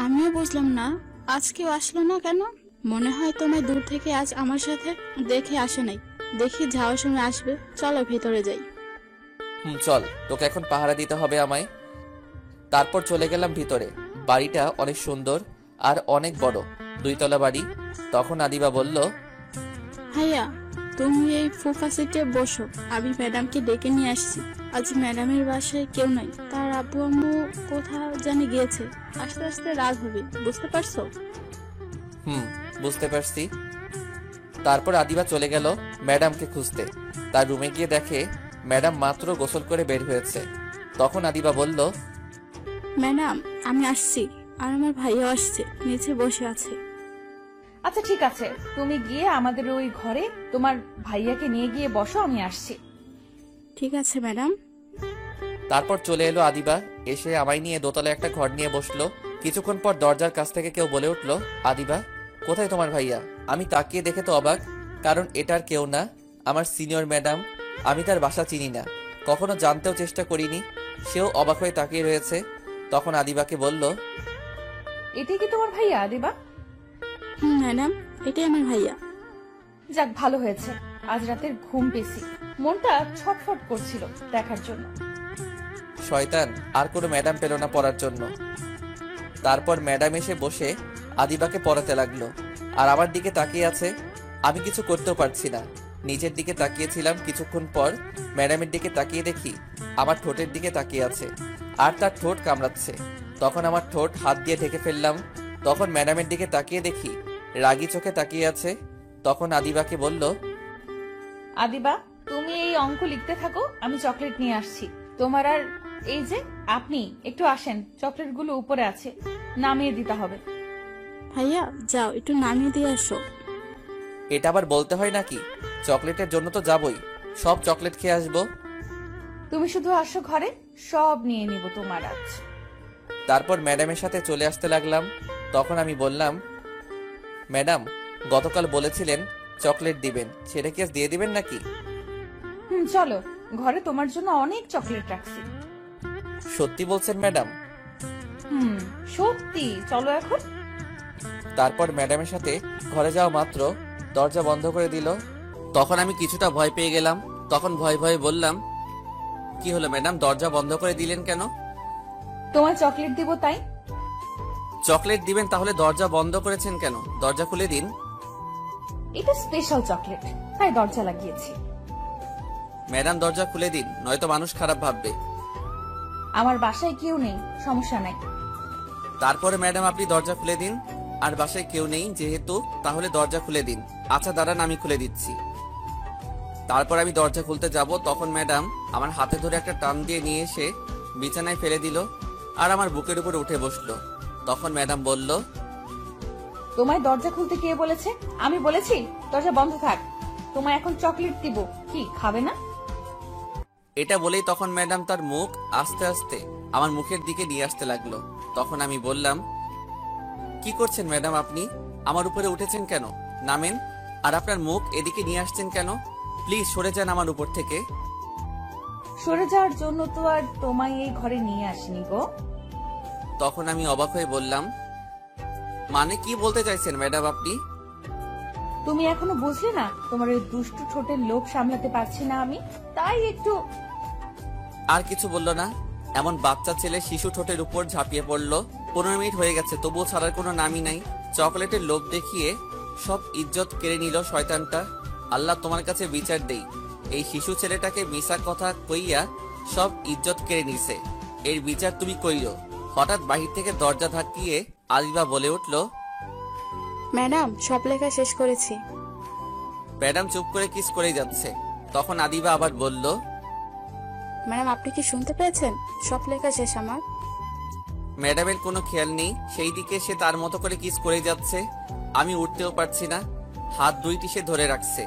Speaker 6: আমিও বুঝলাম না, আজ কেউ আসলো না কেন। মনে হয় তোমায় দূর থেকে আজ আমার সাথে দেখে আসে নাই। দেখি যাওয়ার সময় আসবে, চলো ভেতরে যাই।
Speaker 1: চল, তোকে এখন পাহারা দিতে হবে আমায়। তারপর চলে গেলাম ভিতরে। বাড়িটা অনেক সুন্দর আর অনেক বড়, 2 তলা বাড়ি। তখন আদিবা বলল,
Speaker 6: ভাইয়া তুমি এই সোফা সিটে বসো, আমি ম্যাডামকে ডেকে নিয়ে আসছি। আজ ম্যাডামের বাসায় কেউ নাই, তার আব্বু আম্মু কোথাও জানি গিয়েছে। আস্তে আস্তে রাত হবে, বুঝতে পারছো?
Speaker 1: বুঝতে পারছি। তারপর আদিবা চলে গেল ম্যাডামকে খুঁজতে। তার রুমে গিয়ে দেখে ম্যাডাম মাত্র গোসল করে বের হয়েছে। তখন আদিবা বলল,
Speaker 6: ম্যাডাম আমি আসছি, আর আমার ভাইয়া আসছে, নিচে বসে আছে।
Speaker 2: আচ্ছা ঠিক আছে, তুমি গিয়ে আমাদের ওই ঘরে তোমার ভাইয়াকে নিয়ে গিয়ে বসো, আমি আসছি।
Speaker 6: ঠিক আছে ম্যাডাম।
Speaker 1: তারপর চলে এলো আদিবা, এসে আমায় নিয়ে দোতলায় একটা ঘর নিয়ে বসলো। কিছুক্ষণ পর দরজার কাছ থেকে কেউ বলে উঠলো, আদিবা কোথায় তোমার ভাইয়া? আমি তাকিয়ে দেখে তো অবাক, কারণ এটার কেউ না, আমার সিনিয়র ম্যাডাম। আমি তার বাসা চিনি না, কখনো জানতেও চেষ্টা করিনি। সেও অবাক হয়ে তাকিয়ে রয়েছে। তখন আদিবাকে বলল,
Speaker 2: এটাই কি তোমার ভাইয়া আদিবা?
Speaker 6: ম্যাডাম, এটাই আমার ভাইয়া।
Speaker 2: যাক ভালো হয়েছে, আজ রাতের ঘুম পেয়েছি, মনটা ছটফট করছিল দেখার জন্য।
Speaker 1: শয়তান আর কোনো ম্যাডাম পেল না পড়ার জন্য। তারপর ম্যাডাম এসে বসে আদিবাকে পড়াতে লাগলো, আর আমার দিকে তাকিয়ে আছে। আমি কিছু করতেও পারছি না। নিজের দিকে তাকিয়েছিলাম, কিছুক্ষণ পর ম্যাডামের দিকে তাকিয়ে দেখি আমার ঠোঁটের দিকে তাকিয়ে আছে, আর তার ঠোঁট কামড়াচ্ছে। তখন আমার ঠোঁট হাত দিয়ে ঢেকে ফেললাম। তখন ম্যাডামের দিকে তাকিয়ে দেখি রাগী চোখে তাকিয়ে আছে। তখন আদিবাকে বলল,
Speaker 2: আদিবা, তুমি এই অঙ্ক লিখতে থাকো, আমি চকলেট নিয়ে আসছি তোমার। আর এই যে আপনি একটু আসেন, চকলেটগুলো উপরে আছে, নামিয়ে দিতে হবে।
Speaker 6: ভাইয়া যাও একটু নামিয়ে দিয়ে আসো।
Speaker 1: এটা আবার বলতে হয় নাকি? চকলেটের জন্য তো যাবই, সব চকলেট খেয়ে আসবো।
Speaker 2: তুমি শুধু আসো ঘরে, সব নিয়ে নিব তোমার আজ।
Speaker 1: তারপর ম্যাডামের সাথে চলে আসতে লাগলাম। তখন আমি বললাম, ম্যাডাম, গতকাল বলেছিলেন চকলেট দিবেন, সেটা কি আজ দিয়ে দিবেন নাকি?
Speaker 2: চলো, ঘরে তোমার জন্য অনেক চকলেট রাখছি।
Speaker 1: সত্যি বলছেন ম্যাডাম?
Speaker 2: সত্যি, চলো এখন।
Speaker 1: তারপর ম্যাডামের সাথে ঘরে যাওয়া মাত্র দরজা বন্ধ করে দিল। তখন আমি কিছুটা ভয় পেয়ে গেলাম। তখন ভয়ে ভয়ে বললাম, কি হলো ম্যাডাম, দরজা বন্ধ করে দিলেন কেন?
Speaker 2: তোমায় চকলেট দিব তাই।
Speaker 1: চকলেট দিবেন, তাহলে দরজা বন্ধ করেছেন কেন? দরজা খুলে দিন।
Speaker 2: এটা স্পেশাল চকলেট, তাই দরজা লাগিয়েছি।
Speaker 1: ম্যাডাম দরজা খুলে দিন, নয়তো মানুষ খারাপ ভাববে।
Speaker 2: আমার বাসায় কেউ নেই, সমস্যা নাই।
Speaker 1: তারপরে ম্যাডাম আপনি দরজা খুলে দিন। আর বাসায় কেউ নেই যেহেতু, তাহলে দরজা খুলে দিন। আচ্ছা দাঁড়ান, আমি খুলে দিচ্ছি। তারপর আমি দরজা খুলতে যাব, তখন ম্যাডাম আমার হাতে ধরে একটা টান দিয়ে নিয়ে এসে বিছানায় ফেলে দিল, আর আমার বুকের উপর উঠে বসলো। তখন ম্যাডাম বলল,
Speaker 2: তোমায় দরজা খুলতে কে বলেছে? আমি বলেছি দরজা বন্ধ থাক। তোমায় এখন চকলেট দিব, কি খাবে না?
Speaker 1: এটা বলেই তখন ম্যাডাম তার মুখ আস্তে আস্তে আমার মুখের দিকে নিয়ে আসতে লাগলো। তখন আমি বললাম, কি করছেন ম্যাডাম আপনি? আমার উপরে উঠেছেন কেন? নামেন। আর আপনার মুখ এদিকে নিয়ে আসছেন কেন? প্লিজ সরে যান আমার উপর থেকে।
Speaker 2: সরে যাওয়ার জন্য তো আর তোমায় এই ঘরে নিয়ে আসিনি গো।
Speaker 1: তখন আমি অবাক হয়ে বললাম, মানে কি বলতে চাইছেন ম্যাডাম আপনি?
Speaker 2: তুমি এখনো বুঝলে না? তোমার ওই দুষ্টু ঠোঁটের লোভ সামলাতে পারছি না আমি, তাই একটু।
Speaker 1: আর কিছু বললো না। এমন বাচ্চা ছেলে শিশু ঠোঁটের উপর ঝাঁপিয়ে পড়লো। 15 মিনিট হয়ে গেছে, তবুও ছাড়ার কোনো নামই নাই। চকলেটের লোভ দেখিয়ে সব ইজ্জত কেড়ে নিল শয়তানটা। আল্লাহ তোমার কাছে বিচার দেই, এই শিশু ছেলেটাকে মিশা কথা কইয়া সব ইজ্জত কেড়ে নিছে, এর বিচার তুমি কইও। হঠাৎ বাহির থেকে দরজা ধাক্কিয়ে আদিবা বলে উঠল,
Speaker 6: ম্যাডাম সব লেখা শেষ করেছি।
Speaker 1: ম্যাডাম চুপ করে কিস করে যাচ্ছে। তখন আদিবা আবার বলল,
Speaker 6: ম্যাডাম আপনি কি শুনতে পেয়েছেন? সব লেখা শেষ আমার।
Speaker 1: ম্যাডামের কোনো খেয়াল নেই, সেই দিকে সে তার মতো করে কিস করে যাচ্ছে। আমি উঠতেও পারছি না, হাত দুইটি সে ধরে রাখছে।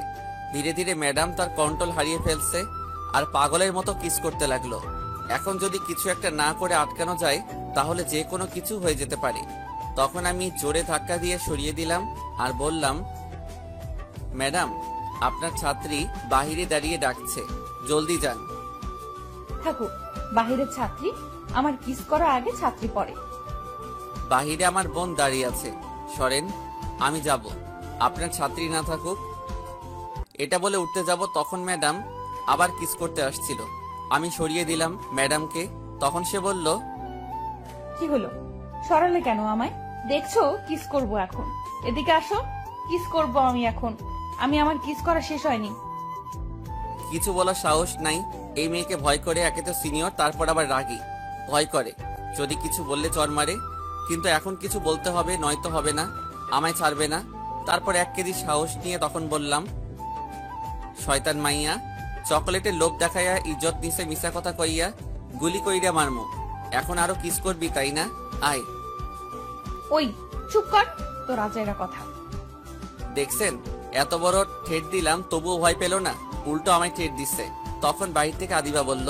Speaker 1: ধীরে ধীরে ম্যাডাম তার কন্ট্রোল হারিয়ে ফেলছে, আর পাগলের মতো কিস করতে লাগলো। এখন যদি কিছু একটা না করে আটকানো যায়, তাহলে যে কোনো কিছু হয়ে যেতে পারে। তখন আমি জোরে ধাক্কা দিয়ে সরিয়ে দিলাম আর বললাম, ম্যাডাম আপনার ছাত্রী বাহিরে দাঁড়িয়ে ডাকছে, জলদি যান।
Speaker 2: থাকুক, বাহিরের ছাত্রী আমার কিস করা আগে ছাত্রী পড়ে।
Speaker 1: বাহিরে আমার বোন দাঁড়িয়ে আছে, সরেন, আমি যাব, আপনার ছাত্রী না থাকুক। এটা বলে উঠতে যাব, তখন ম্যাডাম আবার কিস করতে আসছিল। আমি সরিয়ে দিলাম ম্যাডামকে। তখন সে বলল,
Speaker 2: কি হলো, সরালে কেন আমায়? দেখছো কিস করব এখন, এদিকে আসো, কিস করব আমি এখন। আমি আমার কিস করা শেষ হয়নি।
Speaker 1: কিছু বলার সাহস নাই। এই মেয়েকে ভয় করে, একে তো সিনিয়র, তারপর আবার রাগী, ভয় করে যদি কিছু বললে চর মারে। কিন্তু এখন কিছু বলতে হবে, নয়তো হবে না, আমায় ছাড়বে না। তারপর 1 কেজি সাহস নিয়ে তখন বললাম, শয়তান মাইয়া, চকলেটের লোভ দেখাইয়া ইজ্জত নিছে মিশা কথা কইয়া গুলি কইরা মারমু। এখন আরো কিস করবি তাই না? আয়।
Speaker 2: ওই চুপ কর, তোর আজাইরা কথা।
Speaker 1: দেখছেন, এত বড় ঠেট দিলাম তবুও ভয় পেল না, উল্টো আমায় ঠেট দিচ্ছে। তখন বাহির থেকে আদিবা বলল,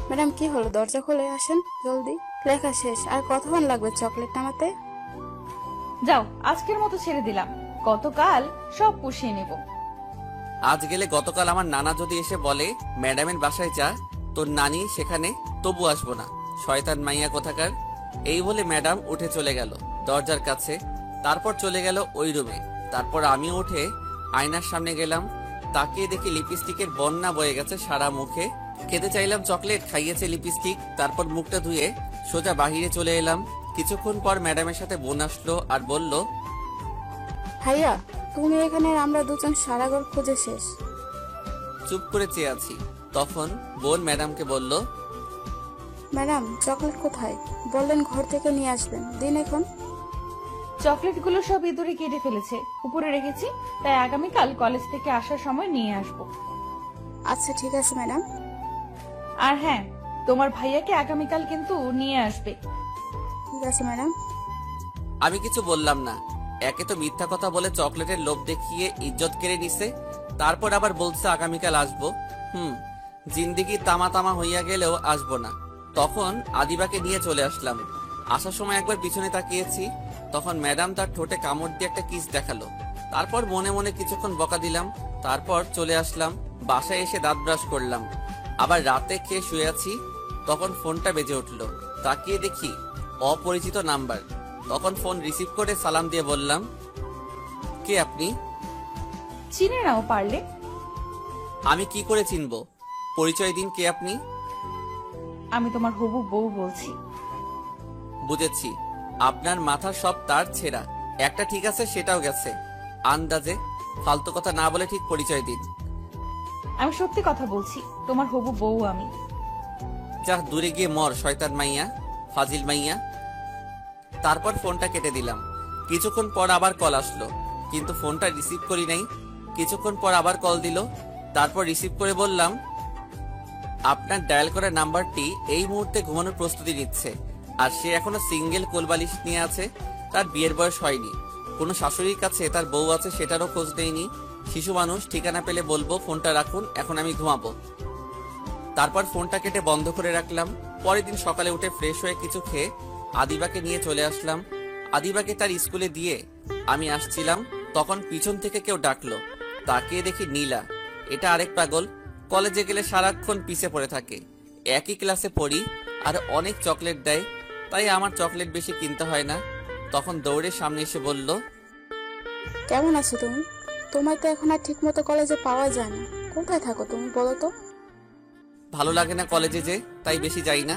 Speaker 6: ম্যাডাম কি হলো, দরজা খুলে আসেন জলদি, লেখা শেষ। আর কতক্ষণ লাগবে চকলেট নামাতে?
Speaker 2: যাও, আজকের মতো ছেড়ে দিলাম, গতকাল সব পুষিয়ে নেব।
Speaker 1: আজ গেলে গতকাল আমার নানা যদি এসে বলে ম্যাডামের বাসায় যা, তোর নানি সেখানে, তবু আসবো না, শয়তান মাইয়া কোথাকার। এই বলে ম্যাডাম উঠে চলে গেল দরজার কাছে। তারপর চলে গেল ওই রুমে। তারপর আমি উঠে আয়নার সামনে গেলাম, তাকিয়ে দেখি লিপস্টিকের বন্যা বয়ে গেছে সারা মুখে। খেতে চাইলাম চকলেট, খাইয়েছে লিপস্টিক। তারপর মুখটা ধুয়ে সোজা বাহিরে চলে এলাম। কিছুক্ষণ পর ম্যাডামের সাথে বোন আসলো আর বলল,
Speaker 6: ভাইয়া তুমি এখানে, আর আমরা দুজন সারা ঘর খুঁজে শেষ।
Speaker 1: চুপ করে চেয়ে আছি। তখন বোন ম্যাডামকে বলল,
Speaker 6: ম্যাডাম চকলেট কোথায়? বললেন ঘর থেকে নিয়ে আসবেন, দিন এখন।
Speaker 2: চকলেটগুলো সব ইঁদুরে কেটে ফেলেছে, উপরে রেখেছি, তাই আগামীকাল কলেজ থেকে আসার সময় নিয়ে আসবো।
Speaker 6: আচ্ছা ঠিক আছে ম্যাডাম।
Speaker 2: আর হ্যাঁ, তোমার ভাইয়াকে আগামীকাল কিন্তু নিয়ে আসবে।
Speaker 6: ঠিক আছে ম্যাডাম।
Speaker 1: আমি কিছু বললাম না। একে তো মিথ্যা কথা বলে চকলেটের লোভ দেখিয়ে ইজ্জত কেড়ে নিছে, তারপর আবার বলছে আগামীকাল আসবো। জিন্দিগি তামা তামা হইয়া গেলেও আসবো না। তখন আদিবাকে নিয়ে চলে আসলাম। আসার সময় একবার পিছনে তাকিয়েছি, তখন ম্যাডাম তার ঠোঁটে কামড় দিয়ে একটা কিস দেখালো। তারপর মনে মনে কিছুক্ষণ বকা দিলাম। তারপর চলে আসলাম। বাসায় এসে দাঁত ব্রাশ করলাম। আবার রাতে খেয়ে শুয়ে আছি, তখন ফোনটা বেজে উঠলো। তাকিয়ে দেখি অপরিচিত নাম্বার। তখন ফোন রিসিভ করে সালাম দিয়ে বললাম, কে আপনি?
Speaker 2: চিনে নাও পারলে।
Speaker 1: আমি কি করে চিনবো? পরিচয় দিন, কে আপনি?
Speaker 2: আমি তোমার হবু বউ বলছি।
Speaker 1: বুঝেছি, আপনার মাথার সব তার ছেঁড়া। একটা ঠিক আছে, সেটাও গেছে। আন্দাজে ফালতু কথা না বলে ঠিক পরিচয় দিন।
Speaker 2: আমি সত্যি কথা বলছি, তোমার হবু বউ আমি।
Speaker 1: যা দূরে গিয়ে মর শয়তান মাইয়া, ফাজিল মাইয়া। তারপর ফোনটা কেটে দিলাম। কিছুক্ষণ পর আবার কল আসলো, কিন্তু ফোনটা রিসিভ করি নাই। কিছুক্ষণ পর আবার কল দিল, তারপর রিসিভ করে বললাম, আপনার ডায়াল করা নাম্বারটি এই মুহূর্তে ঘুমানোর প্রস্তুতি নিচ্ছে, আর সে এখনো সিঙ্গেল কোলবালিশ নিয়ে আছে। তার বিয়ের বয়স হয়নি, কোনো শাশুড়ির কাছে তার বউ আছে সেটারও খোঁজ নেয়নি। শিশু মানুষ, ঠিকানা পেলে বলবো। ফোনটা রাখুন, এখন আমি ঘুমাবো। তারপর ফোনটা কেটে বন্ধ করে রাখলাম। পরের দিন সকালে উঠে ফ্রেশ হয়ে কিছু খেয়ে আদিবাকে নিয়ে চলে আসলাম। আদিবাকে তার স্কুলে দিয়ে আমি আসছিলাম, তখন পিছন থেকে কেউ ডাকলো। তাকিয়ে দেখি নীলা। এটা আরেক পাগল, কলেজে গেলে সারাক্ষণ পিছে পড়ে থাকে। একই ক্লাসে পড়ি আর অনেক চকলেট দেয়, তাই আমার চকলেট বেশি কিনতে হয় না। তখন দৌড়ে সামনে এসে বলল,
Speaker 6: কেমন আছো তুমি? তোমায় তো এখন আর ঠিক মতো কলেজে পাওয়া যায় না। কোথায় থাকো তুমি বলো তো?
Speaker 1: ভালো লাগে না কলেজে যে, তাই বেশি যাই না।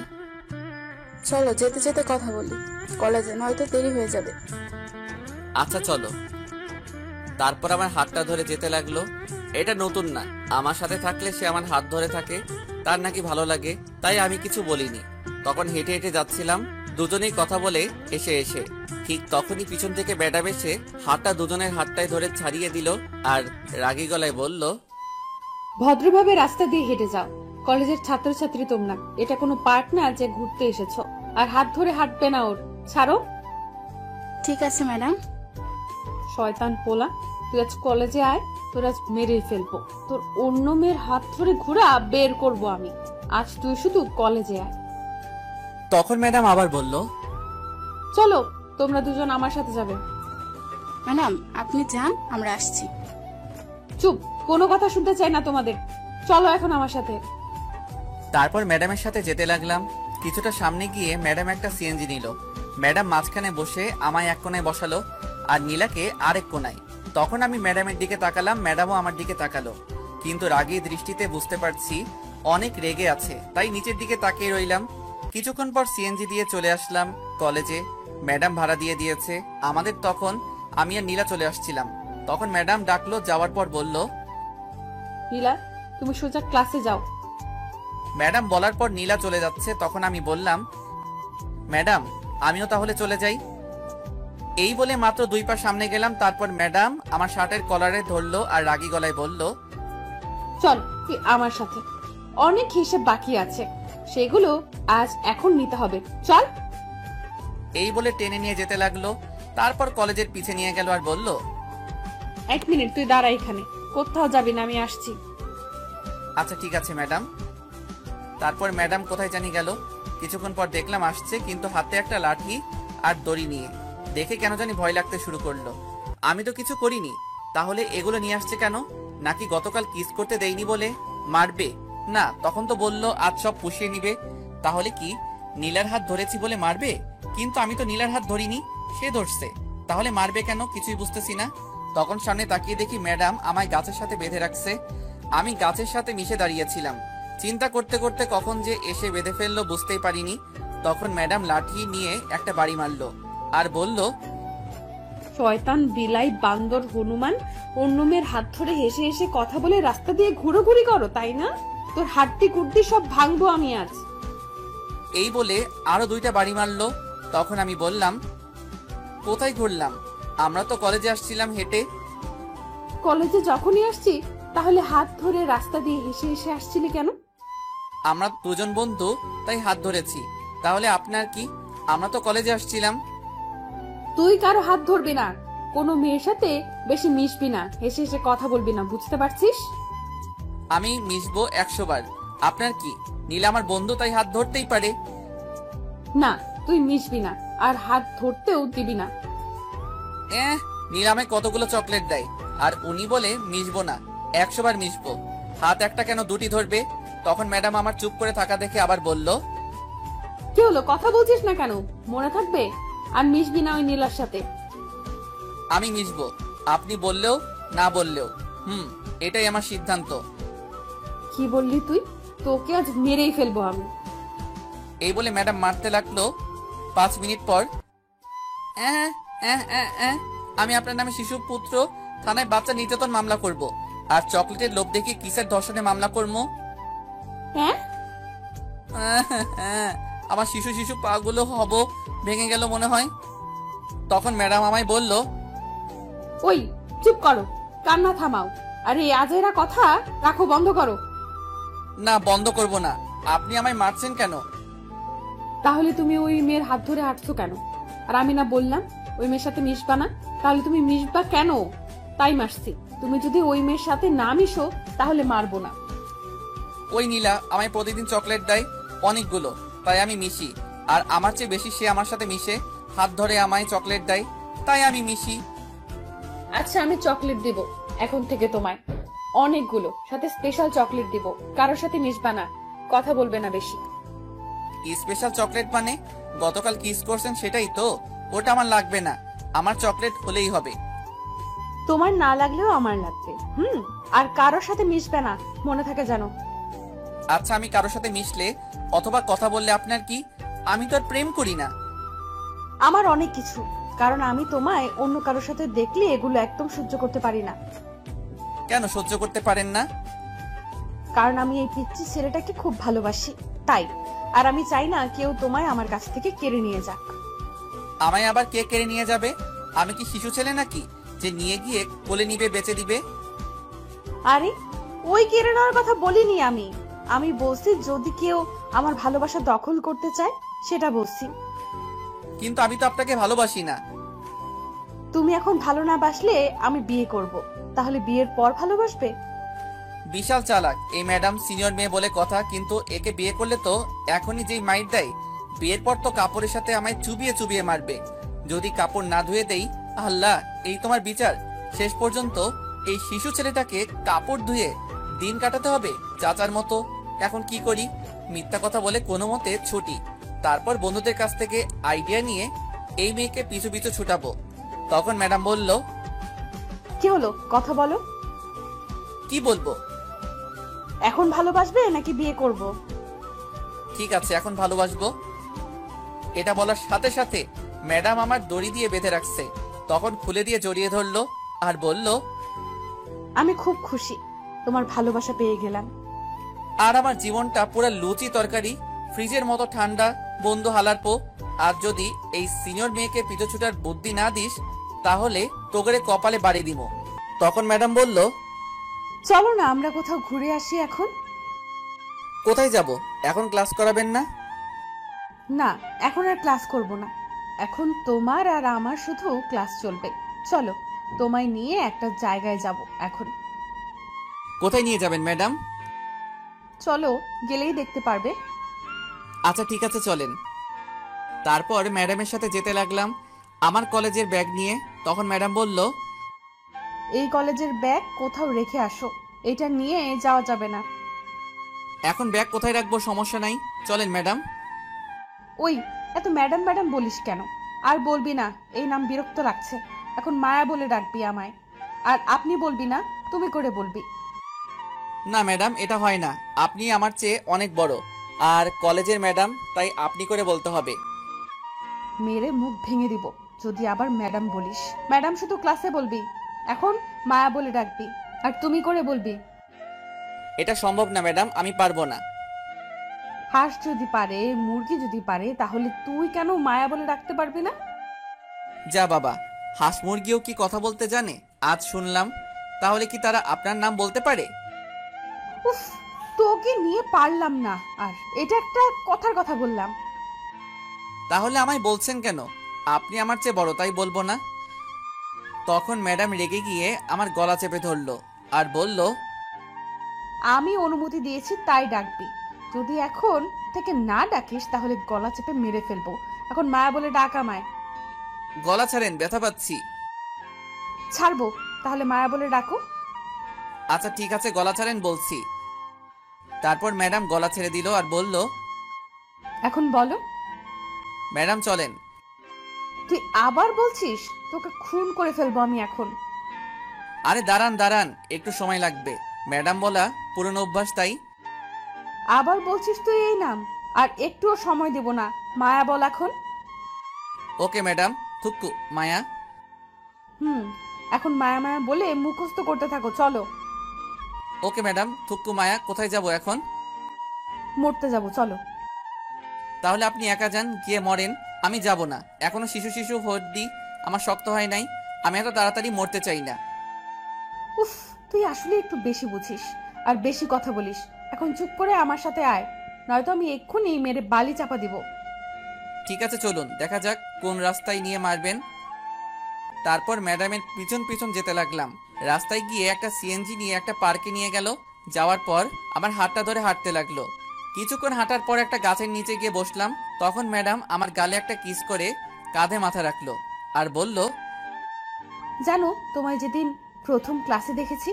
Speaker 6: চলো যেতে যেতে কথা বলি কলেজে, নয়তো দেরি হয়ে যাবে।
Speaker 1: আচ্ছা চলো। তারপর আমার হাতটা ধরে যেতে লাগলো। এটা নতুন না, আমার সাথে থাকলে সে আমার হাত ধরে থাকে, তার নাকি ভালো লাগে, তাই আমি কিছু বলিনি। তখন হেঁটে হেঁটে যাচ্ছিলাম, দুজনেই কথা বলে এসে ঠিক তখনই পিছন থেকে ম্যাডাম এসে হাতটা দুজনের হাতটাই ধরে ছাড়িয়ে দিল আর রাগী গলায় বলল,
Speaker 2: ভদ্রভাবে রাস্তা দিয়ে হেঁটে যাও, কলেজের ছাত্রছাত্রী তোমরা, এটা কোনো পার্ক না যে ঘুরতে এসেছো। আর হাত ধরে হাঁটবে না ওর, ছাড়ো।
Speaker 6: ঠিক আছে ম্যাডাম।
Speaker 2: শয়তান পোলা, তুই আজ কলেজে আয়, তোর আজ মেরে ফেলবো। তোর অন্য মেয়ের হাত ধরে ঘুরা বের করব আমি। আজ তুই শুধু কলেজে আয়।
Speaker 1: তখন ম্যাডাম আবার বলল,
Speaker 2: চলো, তোমরা দুজন আমার সাথে যাবে।
Speaker 6: ম্যাডাম আপনি যান, আমরা আসছি।
Speaker 2: চুপ, কোনো কথা শুনতে চাই না তোমাদের। চলো এখন আমার সাথে।
Speaker 1: তারপর ম্যাডামের সাথে যেতে লাগলাম। কিছুটা সামনে গিয়ে ম্যাডাম একটা সিএনজি নিল। ম্যাডাম মাঝখানে বসে আমায় এক কোনায় বসালো আর নীলাকে আরেক কোনায়। তখন আমি ম্যাডামের দিকে তাকালাম, ম্যাডামও আমার দিকে তাকালো, কিন্তু রাগী দৃষ্টিতে বুঝতে পারছি অনেক রেগে আছে, তাই নিচের দিকে তাকিয়ে রইলাম। কিছুক্ষণ পর সিএনজি দিয়ে চলে আসলাম কলেজে। ম্যাডাম ভাড়া দিয়ে দিয়েছে আমাদের। তখন আমি আর নীলা চলে আসছিলাম। তখন ম্যাডাম ডাকলো, যাওয়ার পর বলল,
Speaker 2: নীলা, তুমি সোজা ক্লাসে যাও।
Speaker 1: ম্যাডাম বলার পর নীলা চলে যাচ্ছে। তখন আমি বললাম, ম্যাডাম আমিও তাহলে চলে যাই। এই বলে মাত্র 2 পা সামনে গেলাম, তারপর ম্যাডাম আমার শার্টের কলারে ধরলো আর রাগী গলায় বলল,
Speaker 2: চল তুই আমার সাথে, অনেক হিসেব বাকি আছে, সেগুলো আজ এখন নিতে হবে। চল।
Speaker 1: এই বলে টেনে নিয়ে যেতে লাগলো। তারপর কলেজের পিছে নিয়ে গেল আর বলল,
Speaker 2: 1 মিনিট তুই দাঁড়া এখানে, কোথাও যাবি না, আমি আসছি।
Speaker 1: আচ্ছা ঠিক আছে ম্যাডাম। তারপর ম্যাডাম কোথায় জানি গেল। কিছুক্ষণ পর দেখলাম আসছে, কিন্তু হাতে একটা লাঠি আর দড়ি নিয়ে। দেখে কেন জানি ভয় লাগতে শুরু করলো। আমি তো কিছু করিনি, তাহলে এগুলো নিয়ে আসছে কেন? নাকি গতকাল কিস করতে দেয়নি বলে মারবে? না, তখন তো বললো আজ সব পুষিয়ে নিবে। তাহলে কি নীলার হাত ধরেছি বলে মারবে? কিন্তু আমি তো নীলার হাত ধরিনি, সে ধরছে, তাহলে মারবে কেন? কিছুই বুঝতেছি না। তখন সামনে তাকিয়ে দেখি ম্যাডাম আমায় গাছের সাথে বেঁধে রাখছে। আমি গাছের সাথে মিশে দাঁড়িয়েছিলাম। চিন্তা করতে করতে কখন যে এসে বেঁধে ফেললো বুঝতেই পারিনি। তখন ম্যাডাম লাঠি নিয়ে একটা বাড়ি মারলো আর বলল,
Speaker 2: শয়তান বিলাই বান্দর হনুমান অন্য মেয়ের হাত ধরে হেসে হেসে কথা বলে রাস্তা দিয়ে ঘুরোঘুরি করো, তাই না? তোর হাড্ডি কুড্ডি সব ভাঙবো আমি আজ।
Speaker 1: এই বলে আরো 2টা বাড়ি মারলো। তখন আমি বললাম, কোথায় ঘুরলাম? আমরা তো কলেজে আসছিলাম হেঁটে।
Speaker 2: কলেজে যখনই আসছি তাহলে হাত ধরে রাস্তা দিয়ে হেসে হেসে আসছিলি কেন?
Speaker 1: আমরা 2জন বন্ধু, তাই হাত ধরেছি। তাহলে আপনার কি? আমরা তো কলেজে আসছিলাম।
Speaker 2: তুই কারো হাত ধরবি না, কোনো মেয়ের সাথে বেশি মিশবি না, হেসে হেসে কথা বলবি না, বুঝতে পারছিস?
Speaker 1: আমি মিশবো 100 বার। আপনার কি? নীলা আমার বন্ধু, তাই হাত ধরতেই পারে।
Speaker 2: না, তুই মিশবি না আর হাত ধরতেও দিবি না।
Speaker 1: নীলা আমায় কতগুলো চকলেট দেয়, আর উনি বলে মিশবো না, 100 বার মিশবো। হাত একটা কেন 2টি ধরবে? তখন ম্যাডাম আমার চুপ করে থাকা দেখে আবার বলল,
Speaker 2: কি হলো, কথা বলছিস না কেন? মনে থাকবে আর মিশবি না ওই নীলার সাথে।
Speaker 1: আমি মিশবো, আপনি বললেও না বললেও। এটাই আমার সিদ্ধান্ত।
Speaker 2: কি বললি তুই? তোকে আজ মেরেই ফেলবো আমি।
Speaker 1: এই বলে ম্যাডাম মারতে লাগলো। 5 মিনিট পর, আমি আপনার নামে শিশু পুত্র থানায় বাচ্চা নির্যাতন মামলা করব, আর চকলেটের লোভ দেখিয়ে কিসের ধর্ষণে মামলা করবো।
Speaker 2: হ্যাঁ,
Speaker 1: আমার শিশু শিশু পাগুলো হব ভেঙে গেল মনে হয়। তখন ম্যাডাম আমায় বলল,
Speaker 2: ওই চুপ করো, কান্না থামাও, আর এই আজেরা কথা রাখো, বন্ধ করো।
Speaker 1: না, বন্ধ করব না। আপনি আমায় মারছেন কেন?
Speaker 2: তাহলে তুমি ওই মেয়ের হাত ধরে হাঁটছো কেন? আর আমি না বললাম ওই মেয়ের সাথে মিশবা না? তাহলে তুমি মিশবা কেন? তাই মারছি। তুমি যদি ওই মেয়ের সাথে না মিশো তাহলে মারবো না।
Speaker 1: ওই নীলা আমায় প্রতিদিন চকলেট দেয় অনেকগুলো, তাই আমি মিশি। আর আমার চেয়ে বেশি সে আমার সাথে মিশে, হাত ধরে আমায় চকলেট দেয়, তাই আমি মিশি।
Speaker 2: আচ্ছা, আমি চকলেট দিব এখন থেকে তোমায়, অনেকগুলো, সাথে স্পেশাল চকলেট দিব। কারোর সাথে মিশবা না, কথা বলবে না বেশি।
Speaker 1: স্পেশাল চকলেট মানে গতকাল কিস করছেন সেটাই তো? ওটা আমার লাগবে না, আমার চকলেট হলেই হবে।
Speaker 2: তোমার না লাগলেও আমার লাগবে। আর কারোর সাথে মিশবে না, মনে থাকে জানো।
Speaker 1: আচ্ছা, আমি কারোর সাথে মিশলে অথবা কথা বললে আপনার কি? আমি তো আর প্রেম করি না।
Speaker 2: আমার অনেক কিছু, কারণ আমি তোমায় অন্য কারোর সাথে দেখলে এগুলো একদম সহ্য করতে পারি না।
Speaker 1: কেন সহ্য করতে পারেন না?
Speaker 2: কারণ আমি এই পিচ্চি ছেলেটাকে খুব ভালোবাসি, তাই। আর আমি চাই না কেউ তোমায় আমার কাছ থেকে কেড়ে নিয়ে যাক।
Speaker 1: আমায় আবার কে কেড়ে নিয়ে যাবে? আমি কি শিশু ছেলে নাকি যে নিয়ে গিয়ে কোলে নিবে, বেঁচে দিবে?
Speaker 2: আরে ওই কেড়ে নেওয়ার কথা বলিনি আমি। আমি বলছি যদি কেউ আমার ভালোবাসা দখল করতে চায় সেটা বলছি।
Speaker 1: কিন্তু আমি তো আপনাকে ভালোবাসি না।
Speaker 2: তুমি এখন ভালো না বাসলে আমি বিয়ে করব, তাহলে বিয়ের পর ভালোবাসবে?
Speaker 1: বিশাল চালাক এই ম্যাডাম, সিনিয়র মেয়ে বলে কথা, কিন্তু একে বিয়ে করলে তো এখনই যেই মাইর দেয়, বিয়ের পর তো কাপড়ের সাথে আমায় চুবিয়ে চুবিয়ে মারবে। যদি কাপড় না ধুয়ে দেই, আল্লাহ, এই তোমার বিচার? শেষ পর্যন্ত এই শিশু ছেলেটাকে কাপড় ধুয়ে দিন কাটাতে হবে চাচার মতো। এখন কি করি? মিথ্যা কথা বলে কোনো মতে ছুটি, তারপর বন্ধুদের কাছ থেকে আইডিয়া নিয়ে এই মেয়েকে পিছু পিছু ছুটাবো। তখন ম্যাডাম বলল,
Speaker 2: কি হলো, কথা বলো।
Speaker 1: কি বলবো?
Speaker 2: এখন ভালোবাসবে নাকি বিয়ে করব?
Speaker 1: ঠিক আছে, এখন ভালোবাসবো। এটা বলার সাথে সাথে ম্যাডাম আমার দড়ি দিয়ে বেঁধে রাখছে, তখন খুলে দিয়ে জড়িয়ে ধরলো আর বলল,
Speaker 2: আমি খুব খুশি তোমার ভালোবাসা পেয়ে গেলাম।
Speaker 1: আর আমার জীবনটা পুরো লুচি তরকারি, ফ্রিজের মতো ঠান্ডা, বন্ধু হালার পো। আর যদি এই সিনিয়র মেয়েকে পিছু ছুটার বুদ্ধি না দিস, তাহলে তোগরে কপালে বাড়ি দিব। তখন ম্যাডাম বলল,
Speaker 2: চলো না আমরা কোথাও ঘুরে আসি এখন।
Speaker 1: কোথায় যাব? এখন ক্লাস করাবেন না?
Speaker 2: না, এখন আর ক্লাস করব না, এখন তোমার আর আমার শুধু ক্লাস চলবে। চলো, তোমায় নিয়ে একটা জায়গায় যাব এখন।
Speaker 1: কোথায় নিয়ে যাবেন ম্যাডাম?
Speaker 2: চলো, গেলেই দেখতে পারবে।
Speaker 1: আচ্ছা ঠিক আছে, চলেন। তারপর ম্যাডামের সাথে যেতে লাগলাম আমার কলেজের ব্যাগ নিয়ে। তখন ম্যাডাম বলল,
Speaker 2: এই কলেজের ব্যাগ কোথাও রেখে আসো, এটা নিয়ে যাওয়া যাবে না।
Speaker 1: এখন ব্যাগ কোথায় রাখবো সমস্যা নাই, চলেন ম্যাডাম।
Speaker 2: ওই এত ম্যাডাম ম্যাডাম বলিস কেন? আর বলবি না, এই নাম বিরক্ত লাগছে। এখন মায়া বলে ডাকবি আমায়। আর আপনি বলবি না, তুমি করে বলবি।
Speaker 1: না ম্যাডাম, এটা হয় না। আপনি আমার চেয়ে অনেক বড় আর কলেজের ম্যাডাম, তাই আপনি করে বলতে হবে।
Speaker 2: মেরে মুখ ভেঙে দিব যদি আবার ম্যাডাম বলিস। ম্যাডাম শুধু ক্লাসে বলবি, এখন মায়া বলে ডাকবি, আর তুমি করে বলবি।
Speaker 1: এটা সম্ভব না ম্যাডাম, আমি পারবো না।
Speaker 2: হাঁস যদি পারে, মুরগি যদি পারে, তাহলে তুই কেন মায়া বলে ডাকতে পারবি না?
Speaker 1: যা বাবা, হাঁস মুরগিও কি কথা বলতে জানে? আজ শুনলাম। তাহলে কি তারা আপনার নাম বলতে পারে?
Speaker 2: উফ, তোকে নিয়ে পারলাম না। আর এটা একটা কথার কথা বললাম।
Speaker 1: তাহলে আমায় বলছেন কেন? আপনি আমার চেয়ে বড়, তাই বলবো না? তখন ম্যাডাম রেগে গিয়ে আমার গলা চেপে ধরলো আর বলল,
Speaker 2: আমি অনুমতি দিয়েছি তাই ডাকবি। যদি এখন থেকে না ডাকিস তাহলে গলা চেপে মেরে ফেলবো। এখন মায়া বলে ডাক আমায়।
Speaker 1: গলা ছাড়েন, ব্যথা পাচ্ছি।
Speaker 2: ছাড়বো, তাহলে মায়া বলে ডাকো।
Speaker 1: আচ্ছা ঠিক আছে, গলা ছাড়েন বলছি। তারপর ম্যাডাম গলা ছেড়ে দিল আর বলল,
Speaker 2: এখন বলো।
Speaker 1: ম্যাডাম চলেন।
Speaker 2: তুই আবার বলছিস? তোকে খুন করে ফেলবো আমি এখন।
Speaker 1: আরে দাঁড়ান দাঁড়ান, একটু সময় লাগবে। ম্যাডাম বলা পুরনো অভ্যাস, তাই।
Speaker 2: আবার বলছিস তুই এই নাম, আর একটুও সময় দেব না। মায়া বল এখন।
Speaker 1: ওকে ম্যাডাম, থুক্কু মায়া।
Speaker 2: এখন মায়া মায়া বলে মুখস্থ করতে থাকো, চলো।
Speaker 1: ওকে ম্যাডাম, থুক্কু মায়া। কোথায় যাব এখন?
Speaker 2: মরতে যাবো, চলো।
Speaker 1: তাহলে আপনি একা যান, গিয়ে মরেন। আমি যাব না। এখনো শিশু শিশু হদ্দি আমার শক্ত হয় নাই। আমি এত তাড়াতাড়ি মরতে চাই না।
Speaker 2: উফ, তুই আসলে একটু বেশি বুঝিস আর বেশি কথা বলিস। এখন চুপ করে আমার সাথে আয়, নয়তো আমি এক্ষুনি মেরে বালি চাপা দিব।
Speaker 1: ঠিক আছে চলুন, দেখা যাক কোন রাস্তায় নিয়ে মারবেন। তারপর ম্যাডামের পিছন পিছন যেতে লাগলাম। রাস্তায় গিয়ে একটা সিএনজি নিয়ে একটা পার্কে নিয়ে গেল। যাওয়ার পর আমার হাতটা ধরে হাঁটতে লাগলো। কিছুক্ষণ হাঁটার পর একটা গাছের নিচে গিয়ে বসলাম। তখন ম্যাডাম আমার গালে একটা কিস করে কাঁধে মাথা রাখলো আর বলল,
Speaker 2: জানো, তোমায় যেদিন প্রথম ক্লাসে দেখেছি,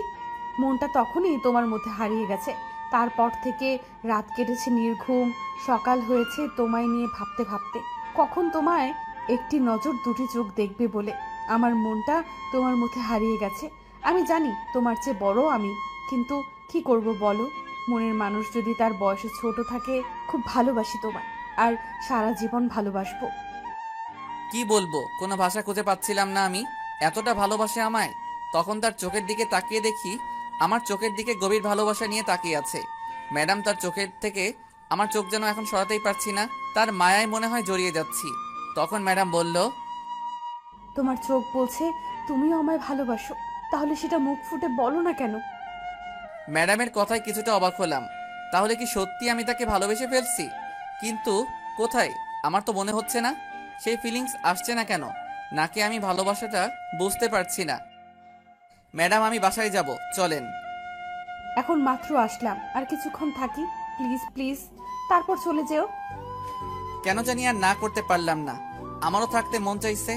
Speaker 2: মনটা তখনই তোমার মধ্যে হারিয়ে গেছে। তারপর থেকে রাত কেটেছে নির্ঘুম, সকাল হয়েছে তোমায় নিয়ে ভাবতে ভাবতে। কখন তোমায় একটি নজর দুটি চোখ দেখবে বলে আমার মনটা তোমার মধ্যে হারিয়ে গেছে। আমি জানি তোমার চেয়ে বড় আমি, কিন্তু কি করব বলো? মনের মানুষ যদি তার বয়সে ছোট থাকে, খুব ভালোবাসি তোমায়, আর সারা জীবন ভালোবাসবো।
Speaker 1: কি বলবো, কোনো ভাষা খুঁজে পাচ্ছিলাম না। আমি এতটা ভালোবাসে আমায়। তখন তার চোখের দিকে তাকিয়ে দেখি আমার চোখের দিকে গভীর ভালোবাসা নিয়ে তাকিয়ে আছে। ম্যাডাম তার চোখের থেকে আমার চোখ যেন এখন সরাতেই পারছি না। তার মায়ায় মনে হয় জড়িয়ে যাচ্ছি। তখন ম্যাডাম বলল,
Speaker 2: তোমার চোখ বলছে তুমিও আমায় ভালোবাসো, তাহলে সেটা মুখ ফুটে বলো না কেন?
Speaker 1: ম্যাডামের কথায় কিছুটা অবাক হলাম। তাহলে কি সত্যি আমি তাকে ভালোবেসে ফেলছি? কিন্তু কোথায়? আমার তো মনে হচ্ছে না। সেই ফিলিংস আসছে না কেন? নাকি আমি ভালোবাসাটা বুঝতে পারছি না। ম্যাডাম আমি বাসায় যাব, চলেন।
Speaker 2: এখন মাত্র আসলাম, আর কিছুক্ষণ থাকি প্লিজ প্লিজ, তারপর চলে যেও।
Speaker 1: কেন জানি আর না করতে পারলাম না। আমারও থাকতে মন চাইছে।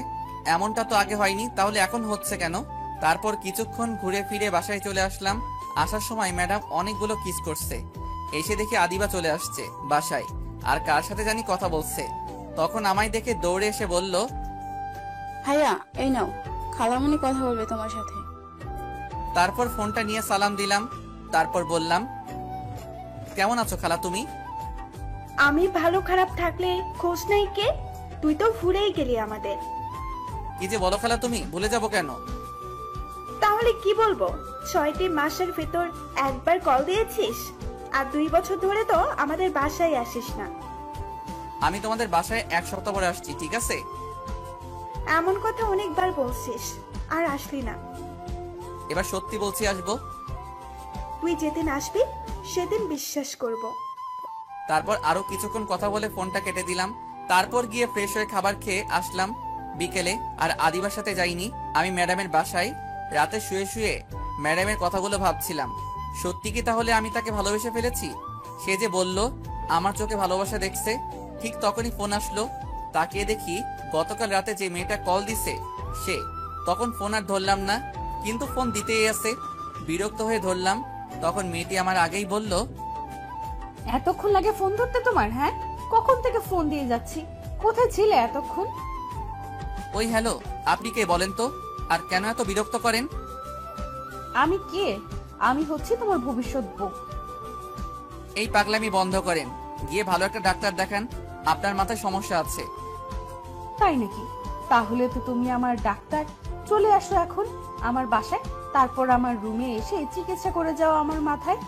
Speaker 1: এমনটা তো আগে হয়নি, তাহলে এখন হচ্ছে কেন? তারপর কিছুক্ষণ ঘুরে ফিরে বাসায় চলে আসলাম। আসার সময় ম্যাডাম অনেকগুলো কিস করছে। এসে দেখে আদিবা চলে আসছে বাসায়, আর কার সাথে জানি কথা বলছে। তখন আমায় দেখে দৌড়ে এসে বলল,
Speaker 6: ভাইয়া এই নাও, খালামণি কথা বলবে তোমার সাথে।
Speaker 1: তারপর ফোনটা নিয়ে সালাম দিলাম। তারপর বললাম, কেমন আছো খালা তুমি?
Speaker 4: আমি ভালো খারাপ থাকলে খোঁজ নাই কে? তুই তো ভুলেই গেলি আমাদের।
Speaker 1: কি যে বলো খালা তুমি, ভুলে যাব কেন?
Speaker 4: তাহলে কি বলবো? 6টি মাসের ভেতর একবার কল দিয়েছিস, আর 2 বছর ধরে তো আমাদের বাসায় আসিস না।
Speaker 1: আমি তোমাদের বাসায় 1 সপ্তাহ পরে আসছি, ঠিক আছে?
Speaker 4: এমন কথা অনেকবার বলছিস, আর আসলি না।
Speaker 1: এবার সত্যি বলছি আসবো।
Speaker 4: তুই যেদিন আসবি সেদিন বিশ্বাস করব।
Speaker 1: তারপর আরো কিছুক্ষণ কথা বলে ফোনটা কেটে দিলাম। তারপর গিয়ে ফ্রেশ হয়ে খাবার খেয়ে আসলাম বিকেলে। আর আদিবার সাথে যাইনি, আমি ম্যাডামের বাসায় রাতে শুয়ে শুয়ে ম্যাডামের কথাগুলো ভাবছিলাম। সত্যি কি তাহলে আমি তাকে ভালোবেসে ফেলেছি? সে যে বলল আমার চোখে ভালোবাসা দেখছে। ঠিক তখনই ফোন আসলো। তাকিয়ে দেখি গতকাল রাতে যে মেয়েটা কল দিছে সে। তখন ফোন আর ধরলাম না, কিন্তু ফোন দিতেই আছে। বিরক্ত হয়ে ধরলাম। তখন মেয়েটি আমার আগেই বলল,
Speaker 2: এতক্ষণ লাগে ফোন ধরতে তোমার? হ্যাঁ, কখন থেকে ফোন দিয়ে যাচ্ছি, কোথায় ছিলে এতক্ষণ?
Speaker 1: ওই হ্যালো, আপনি কে বলেন তো? আর কেন এত বিরক্ত করেন?
Speaker 2: আমি কে? আমি হচ্ছি তোমার ভবিষ্যৎ বউ।
Speaker 1: এই পাগলামি বন্ধ করেন, গিয়ে ভালো একটা ডাক্তার দেখান, আপনার মাথায় সমস্যা আছে।
Speaker 2: তাই নাকি? তাহলে তো তুমি আমার ডাক্তার। চলে আসো এখন আমার বাসায়, তারপর আমার রুমে এসে চিকিৎসা করে যাও আমার মাথায়।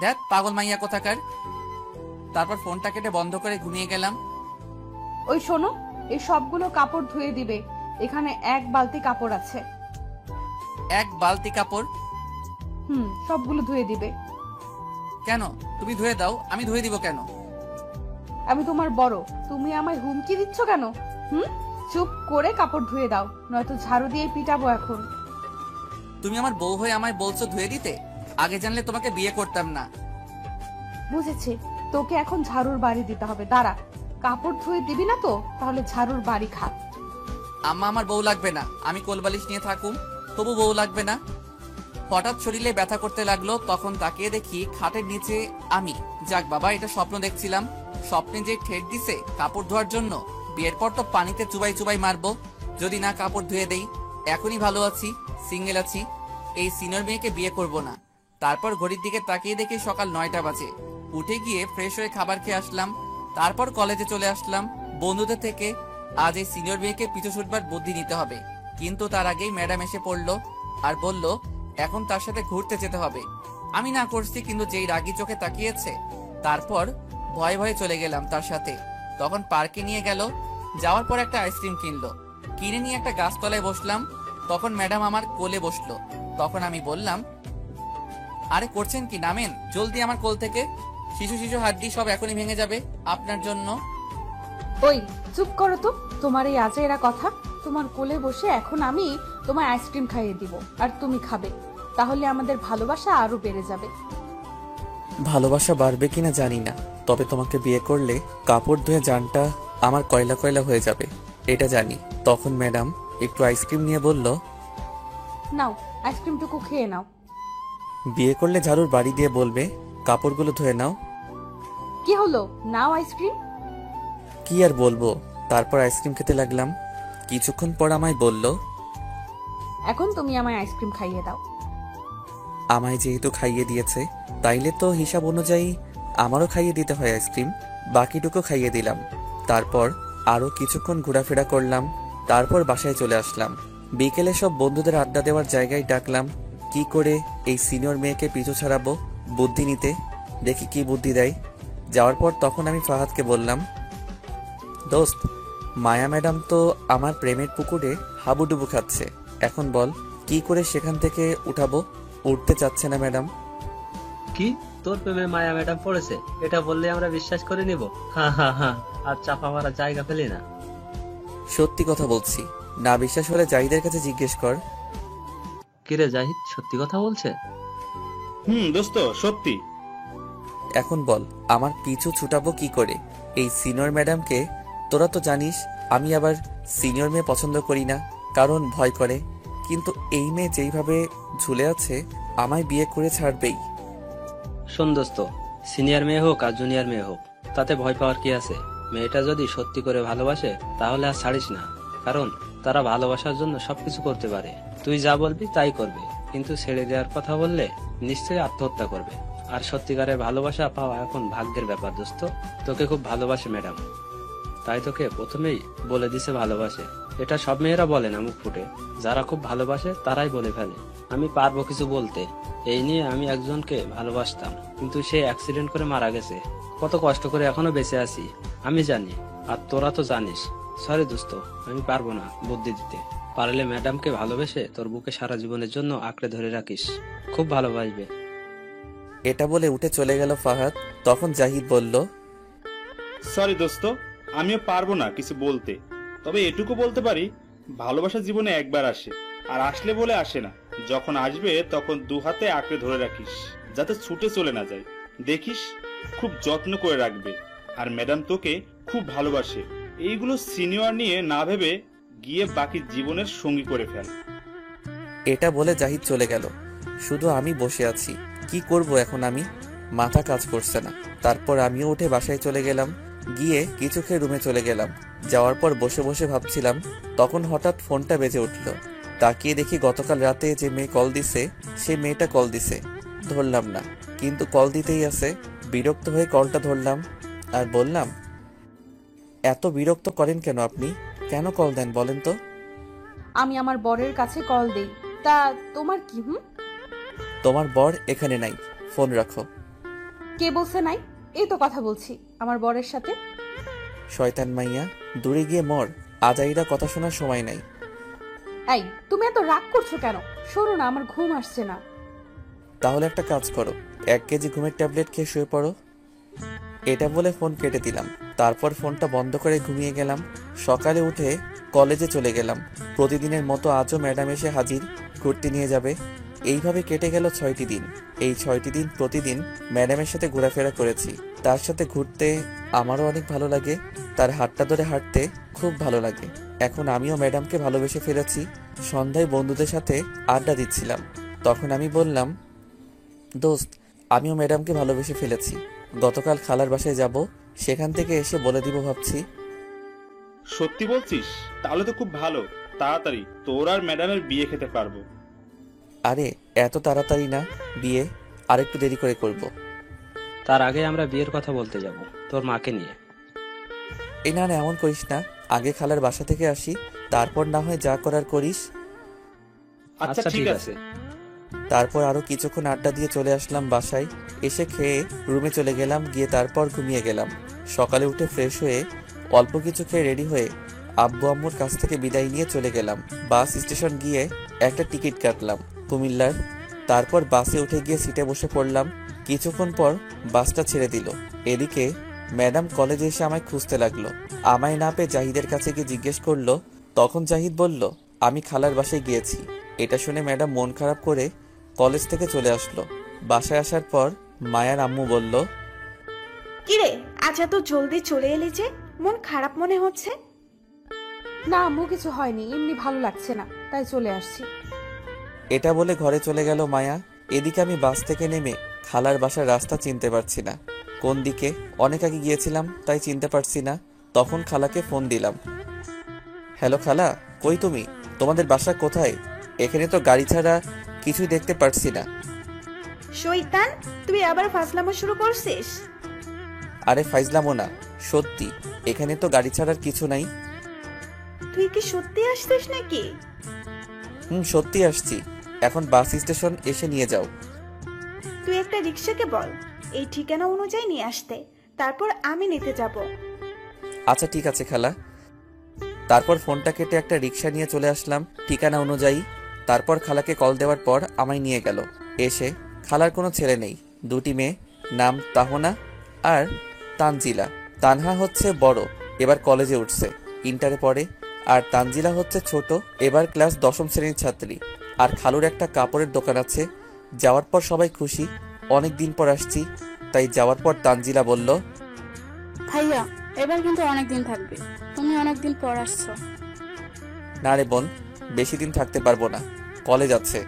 Speaker 1: দেখ পাগল মাইয়া কোথাকার। তারপর ফোনটা কেটে বন্ধ করে ঘুমিয়ে গেলাম।
Speaker 2: ওই শোনো, এই সবগুলো কাপড় ধুয়ে দিবে। এখানে 1 বালতি কাপড় আছে।
Speaker 1: 1 বালতি কাপড়?
Speaker 2: সবগুলো ধুয়ে দিবে।
Speaker 1: কেন? তুমি ধুয়ে দাও, আমি ধুয়ে দিব কেন?
Speaker 2: আমি তোমার বড়, তুমি আমায় হুমকি দিচ্ছ কেন? চুপ করে কাপড় ধুয়ে দাও, নয়তো ঝাড়ু দিয়ে পিটাবো এখন।
Speaker 1: তুমি আমার বউ হয়ে আমায় বলছো ধুয়ে দিতে? আগে জানলে তোমাকে বিয়ে করতাম না।
Speaker 2: বুঝেছি, তোকে এখন ঝাড়ুর বাড়ি দিতে হবে। দাঁড়া, কাপড় ধুয়ে দিবি না তো তাহলে ঝাড়ুর বাড়ি খা।
Speaker 1: আম্মা আমার বউ লাগবে না, আমি কোলবালিশ নিয়ে থাকুম, তবু বউ লাগবে না। হঠাৎ শরীরে ব্যথা করতে লাগলো, তখন তাকিয়ে দেখি খাটের নিচে আমি। যাক বাবা, এটা স্বপ্ন দেখছিলাম। স্বপ্নে যে ঠেট দিছে কাপড় ধোয়ার জন্য, বিয়ের পর তো পানিতে চুবাই চুবাই মারবো যদি না কাপড় ধুয়ে দেই। এখনই ভালো আছি, সিঙ্গেল আছি, এই সিনিয়র মেয়েকে বিয়ে করব না। তারপর ঘড়ির দিকে তাকিয়ে দেখি সকাল 9টা বাজে। উঠে গিয়ে ফ্রেশ হয়ে খাবার খেয়ে আসলাম, তারপর কলেজে চলে আসলাম বন্ধুদের থেকে। আজ এই সিনিয়র মেয়েকে পিছু ছুটবার বুদ্ধি নিতে হবে, কিন্তু তার আগেই ম্যাডাম এসে পড়লো আর বলল এখন তার সাথে ঘুরতে যেতে হবে। আমি না করছি, কিন্তু যেই রাগী চোখে তাকিয়েছে, তারপর ভয়ে ভয়ে চলে গেলাম তার সাথে। তখন পার্কে নিয়ে গেল, যাওয়ার পর একটা আইসক্রিম কিনলো, কিনে নিয়ে একটা গাছতলায় বসলাম। তখন ম্যাডাম আমার কোলে বসলো। তখন আমি বললাম, আরে করছেন কি, নামেন জলদি আমার কোল থেকে, শিশু শিশু হাড্ডি সব এখনই ভেঙে যাবে আপনার জন্য।
Speaker 2: ওই চুপ করো তো, তোমার এই আজেরা কথা। তোমার কোলে বসে এখন আমি তোমায় আইসক্রিম খাইয়ে দিব আর তুমি খাবে, তাহলে আমাদের ভালোবাসা আরো বেড়ে যাবে।
Speaker 1: ভালোবাসা বাড়বে কিনা জানি না, তবে তোমাকে বিয়ে করলে কাপড় ধুয়ে জানটা আমার কয়লা কয়লা হয়ে যাবে, এটা জানি। তখন ম্যাডাম একটু আইসক্রিম নিয়ে বলল,
Speaker 2: নাও আইসক্রিমটুকু খেয়ে নাও।
Speaker 1: বিয়ে করলে ঝাড়ুর বাড়ি দিয়ে বলবে কাপড়গুলো ধুয়ে নাও।
Speaker 2: কি হলো, নাও আইসক্রিম।
Speaker 1: কি আর বলবো, তারপর আইসক্রিম খেতে লাগলাম। কিছুক্ষণ পর আমায় বলল,
Speaker 2: এখন তুমি আমায় আইসক্রিম খাইয়ে দাও।
Speaker 1: আমায় যেহেতু খাইয়ে দিয়েছে, তাইলে তো হিসাব অনুযায়ী আমারও খাইয়ে দিতে হয় আইসক্রিম। বাকিটুকু খাইয়ে দিলাম। তারপর আরো কিছুক্ষণ ঘোরাফেরা করলাম, তারপর বাসায় চলে আসলাম। বিকেলে সব বন্ধুদের আড্ডা দেওয়ার জায়গায় ডাকলাম, কি করে এই সিনিয়র মেয়েকে পিছু ছাড়াবো বুদ্ধি নিতে, দেখি কি বুদ্ধি দেয়। যাওয়ার পর তখন আমি ফাহাদকে বললাম, দোস্ত, মায়া ম্যাডাম তো আমার প্রেমের পুকুরে হাবুডুবু খাচ্ছে, এখন বল কি করে সেখান থেকে উঠাবো। উঠতে চাচ্ছে না ম্যাডাম।
Speaker 5: কি, তোর প্রেমে মায়া ম্যাডাম পড়েছে? এটা বললে আমরা বিশ্বাস করে নিব? হা হা হা, আর চাপা মারা জায়গা পেলি না।
Speaker 1: সত্যি কথা বলছি, না বিশ্বাস হলে জাহিদের কাছে জিজ্ঞেস কর।
Speaker 5: কিরে জাহিদ, সত্যি কথা বলছে?
Speaker 3: দোস্ত সত্যি।
Speaker 1: এখন বল আমার পিছু ছুটাবো কি করে এই সিনিয়র ম্যাডামকে। তোরা তো জানিস আমি আবার সিনিয়র মেয়ে পছন্দ করি না, কারণ ভয় করে। কিন্তু এই মেয়ে যেইভাবে ঝুলে আছে, আমায় বিয়ে করে ছাড়বেই।
Speaker 5: শোন দোস্ত, সিনিয়র মেয়ে হোক আর জুনিয়র মেয়ে হোক, তাতে ভয় পাওয়ার কি আছে? মেয়েটা যদি সত্যি করে ভালোবাসে তাহলে আর ছাড়িস না, কারণ তারা ভালোবাসার জন্য সবকিছু করতে পারে। তুই যা বলবি তাই করবে, কিন্তু ছেড়ে দেওয়ার কথা বললে নিশ্চয়ই আত্মহত্যা করবে। আর সত্যিকারের ভালোবাসা পাওয়া এখন ভাগ্যের ব্যাপার দোস্ত। তোকে খুব ভালোবাসে ম্যাডাম, তাই তোকে প্রথমেই বলে দিছে ভালোবাসে। এটা সব মেয়েরা বলে না মুখ ফুটে, যারা খুব ভালোবাসে তারাই বলে ফেলে। আমি পারবো কিছু বলতে, এই নিয়ে আমি একজনকে ভালোবাসতাম, কিন্তু সে অ্যাক্সিডেন্ট করে মারা গেছে। কত কষ্ট করে এখনো বেঁচে আছি আমি জানি, আর তোরা তো জানিস। সরি দোস্ত, আমি পারবো না বুদ্ধি দিতে। পারলে ম্যাডামকে ভালোবেসে তোর বুকে সারা জীবনের জন্য আঁকড়ে ধরে রাখিস, খুব ভালোবাসবে।
Speaker 1: এটা বলে উঠে চলে গেল ফাহাদ। তখন জাহিদ বলল,
Speaker 3: সরি দোস্ত, আমিও পারবো না কিছু বলতে, তবে এটুকু বলতে পারি, ভালোবাসা জীবনে একবার আসে, আর আসলে বলে আসে না। যখন আসবে তখন 2 হাতে আঁকড়ে ধরে রাখিস, যাতে ছুটে চলে না যায়। দেখিস খুব যত্ন করে রাখবে। আর ম্যাডাম তোকে খুব ভালোবাসে, এইগুলো সিনিয়র নিয়ে না ভেবে গিয়ে বাকি জীবনের সঙ্গী করে ফেল।
Speaker 1: এটা বলে জাহিদ চলে গেল। শুধু আমি বসে আছি, কি করব এখন আমি, মাথা কাজ করছে না। তারপর আমিও উঠে বাসায় চলে গেলাম, গিয়ে কিছু খেয়ে রুমে চলে গেলাম। যাওয়ার পর বসে বসে ভাবছিলাম, তখন হঠাৎ ফোনটা বেজে উঠল। তাকিয়ে দেখি গতকাল রাতে যে মেয়ে কল দিছে সে মেয়েটা কল দিছে, ধরলাম না, কিন্তু কল দিতেই আছে। বিরক্ত হয়ে কলটা ধরলাম আর বললাম, এত বিরক্ত করেন কেন আপনি? কেন কল দেন বলেন তো?
Speaker 2: আমি আমার বরের কাছে কল দেই, তা তোমার কি?
Speaker 1: তোমার বর এখানে নাই, ফোন রাখো।
Speaker 2: কে বলছে নাই? এই তো কথা বলছি আমার বরের সাথে।
Speaker 1: শয়তান মাইয়া, দূরে গিয়ে মর, আজাইরা কথা শোনার সময় নাই।
Speaker 2: এই, তুমি এত রাগ করছো কেন? সরো না, আমার ঘুম আসছে না।
Speaker 1: তাহলে একটা কাজ করো, 1 কেজি ঘুমের ট্যাবলেট খেয়ে শুয়ে পড়ো। এটা বলে ফোন কেটে দিলাম। তারপর ফোনটা বন্ধ করে ঘুমিয়ে গেলাম। সকালে উঠে কলেজে চলে গেলাম। প্রতিদিনের মতো আজও ম্যাডাম এসে হাজির, ঘুরতে নিয়ে যাবে। এইভাবে কেটে গেল 6টি দিন। এই 6টি দিন প্রতিদিন ম্যাডামের সাথে ঘোরাফেরা করেছি। তার সাথে ঘুরতে আমারও অনেক ভালো লাগে, তার হাতটা ধরে হাঁটতে খুব ভালো লাগে। এখন আমিও ম্যাডামকে ভালোবেসে ফেলেছি। সন্ধ্যায় বন্ধুদের সাথে আড্ডা দিচ্ছিলাম, তখন আমি বললাম, দোস্ত, আমিও ম্যাডামকে ভালোবেসে ফেলেছি। গতকাল খালার বাসায় যাব, সেখান থেকে এসে বলে দিব ভাবছি।
Speaker 3: সত্যি বলছিস? তাহলে তো খুব ভালো। তাড়াতাড়ি তোর আর ম্যাডামের বিয়ে খেতে পারবো।
Speaker 1: আরে এত তাড়াতাড়ি না, বিয়ে আরেকটু দেরি করে করব।
Speaker 5: তার আগে আমরা বিয়ের কথা বলতে যাব, তোর মাকে নিয়ে।
Speaker 1: এই না না, এমন করিস না, আগে খালার বাসা থেকে আসি, তারপর না হয় যা করার করিস।
Speaker 3: আচ্ছা ঠিক আছে।
Speaker 1: তারপর আরো কিছুক্ষণ আড্ডা দিয়ে চলে আসলাম বাসায়। এসে খেয়ে রুমে চলে গেলাম, গিয়ে তারপর ঘুমিয়ে গেলাম। সকালে উঠে ফ্রেশ হয়ে অল্প কিছু খেয়ে রেডি হয়ে আব্বু আম্মুর কাছ থেকে বিদায় নিয়ে চলে গেলাম। বাস স্টেশন গিয়ে একটা টিকিট কাটলাম কুমিল্লার। তারপর বাসে উঠে গিয়ে সিটে বসে পড়লাম। কিছুক্ষণ পর বাসটা ছেড়ে দিল। এদিকে ম্যাডাম কলেজে এসে আমায় খুঁজতে লাগলো। আমায় না পেয়ে জাহিদের কাছে গিয়ে জিজ্ঞেস করলো। তখন জাহিদ বলল, আমি খালার বাসায় গিয়েছি। এটা শুনে ম্যাডাম মন খারাপ করে কলেজ থেকে চলে আসলো। বাসায় আসার পর মায়ার আম্মু বলল,
Speaker 4: কিরে, আজ এত জলদি চলে এলি যে? মন খারাপ মনে হচ্ছে।
Speaker 2: না আম্মু, কিছু হয়নি, এমনি ভালো লাগছে না, তাই চলে আসছি।
Speaker 1: এটা বলে ঘরে চলে গেল মায়া। এদিকে আমি বাস থেকে নেমে খালার বাসার রাস্তা চিনতে পারছি না, কোন দিকে। অনেক আগে গিয়েছিলাম তাই চিনতে পারছি না। তখন খালাকে ফোন দিলাম। হ্যালো খালা, কই তুমি? তোমাদের বাসা কোথায়? এখানে তো গাড়ি ছাড়া কিছুই দেখতে পারছি না।
Speaker 4: শয়তান, তুই আবার ফাজলামো শুরু করছিস?
Speaker 1: আরে ফাইজলামো না, সত্যি, এখানে তো গাড়ি ছাড়ার কিছু নাই।
Speaker 4: তুই কি সত্যি আসছিস নাকি?
Speaker 1: সত্যি আসছি। এখন বাস স্টেশন এসে নিয়ে যাও।
Speaker 4: তুই একটা রিক্সাকে বল এই ঠিকানা অনুযায়ী নিয়ে আসতে, তারপর আমি নিতে যাব।
Speaker 1: আচ্ছা ঠিক আছে খালা। তারপর ফোনটা কেটে একটা রিক্সা নিয়ে চলে আসলাম ঠিকানা অনুযায়ী। তারপর খালাকে কল দেওয়ার পর আমায় নিয়ে গেল। এসে খালার কোনো ছেলে নেই, 2টি মেয়ে, নাম তাহনা আর তানজিলা। তানহা হচ্ছে বড়, এবার কলেজে উঠছে, ইন্টারে পড়ে। আর তানজিলা হচ্ছে ছোট, এবার ক্লাস 10ম শ্রেণীর ছাত্রী। আর খালুর একটা কাপড়ের দোকান আছে। যাওয়ার পর সবাই খুশি, অনেক দিন পর আসছি। তাই যাওয়ার পর তানজিলা বলল,
Speaker 6: ভাইয়া, এবার কিন্তু অনেকদিন থাকবে, তুমি অনেকদিন পর আসছো।
Speaker 1: না রে বোন, বেশি দিন থাকতে পারবো না, কলেজ আছে।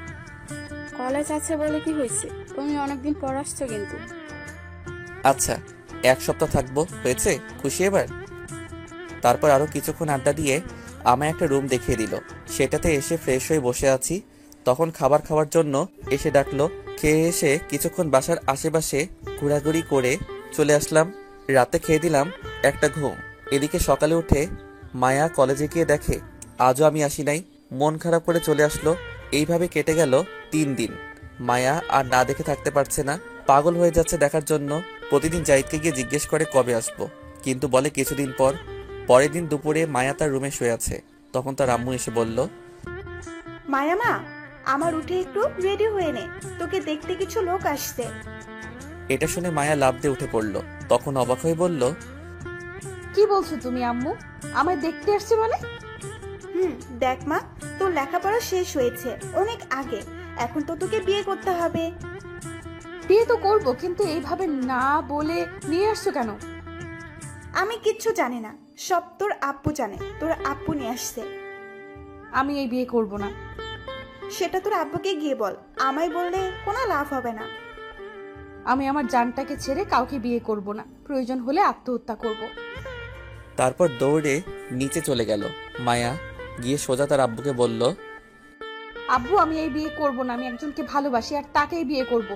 Speaker 6: কলেজ আছে বলে কি হয়েছে, তুমি অনেকদিন পর আসছো কিন্তু।
Speaker 1: আচ্ছা, 1 সপ্তাহ থাকবো, হয়েছে? খুশি এবার? তারপর আরো কিছুক্ষণ আড্ডা দিয়ে আমায় একটা রুম দেখিয়ে দিল। সেটাতে এসে ফ্রেশ হয়ে বসে আছি। তখন খাবার খাওয়ার জন্য এসে ডাকলো। খেয়ে এসে কিছুক্ষণ বাসার আশেপাশে ঘোরাঘুরি করে চলে আসলাম। রাতে খেয়ে দিলাম একটা ঘুম। এদিকে সকালে উঠে মায়া কলেজে গিয়ে দেখে আজও আমি আসি নাই। মন খারাপ করে চলে আসলো। এইভাবে কেটে গেল 3 দিন। মায়া আর না দেখে থাকতে পারছে না, পাগল হয়ে যাচ্ছে দেখার জন্য। প্রতিদিন জাহিদকে গিয়ে জিজ্ঞেস করে কবে আসবো, কিন্তু বলে কিছুদিন পর। পরের দিন দুপুরে মায়া তার রুমে শুয়ে আছে। তখন তার আম্মু এসে বলল,
Speaker 4: মায়ামা, আমার উঠে একটু রেডি হয়ে নে, তোকে দেখতে কিছু লোক আসছে।
Speaker 1: এটা শুনে মায়া লাফ দিয়ে উঠে পড়ল। তখন অবাক হয়ে বলল,
Speaker 2: কি বলছো তুমি আম্মু? আমায় দেখতে আসছে মানে?
Speaker 4: দেখ মা, তোর লেখাপড়া শেষ হয়েছে অনেক আগে, এখন তো তোকে বিয়ে করতে হবে।
Speaker 2: বিয়ে তো করবো, কিন্তু এইভাবে না বলে নিয়ে আসছো কেন?
Speaker 4: আমি কিচ্ছু জানি না, সব তোর আব্বু জানে। তোর আব্বু নিয়ে আসছে।
Speaker 2: আমি এই বিয়ে করব না।
Speaker 4: সেটা তোর আব্বুকে গিয়ে বল, আমায় বললে কোনো লাভ হবে না।
Speaker 2: আমি আমার জানটাকে ছেড়ে কাউকে বিয়ে করব না, প্রয়োজন হলে আত্মহত্যা করব।
Speaker 1: তারপর দৌড়ে নিচে চলে গেল। মায়া গিয়ে সোজা তার আব্বুকে বলল,
Speaker 2: আব্বু আমি এই বিয়ে করব না, আমি একজনকে ভালোবাসি আর তাকেই বিয়ে করব।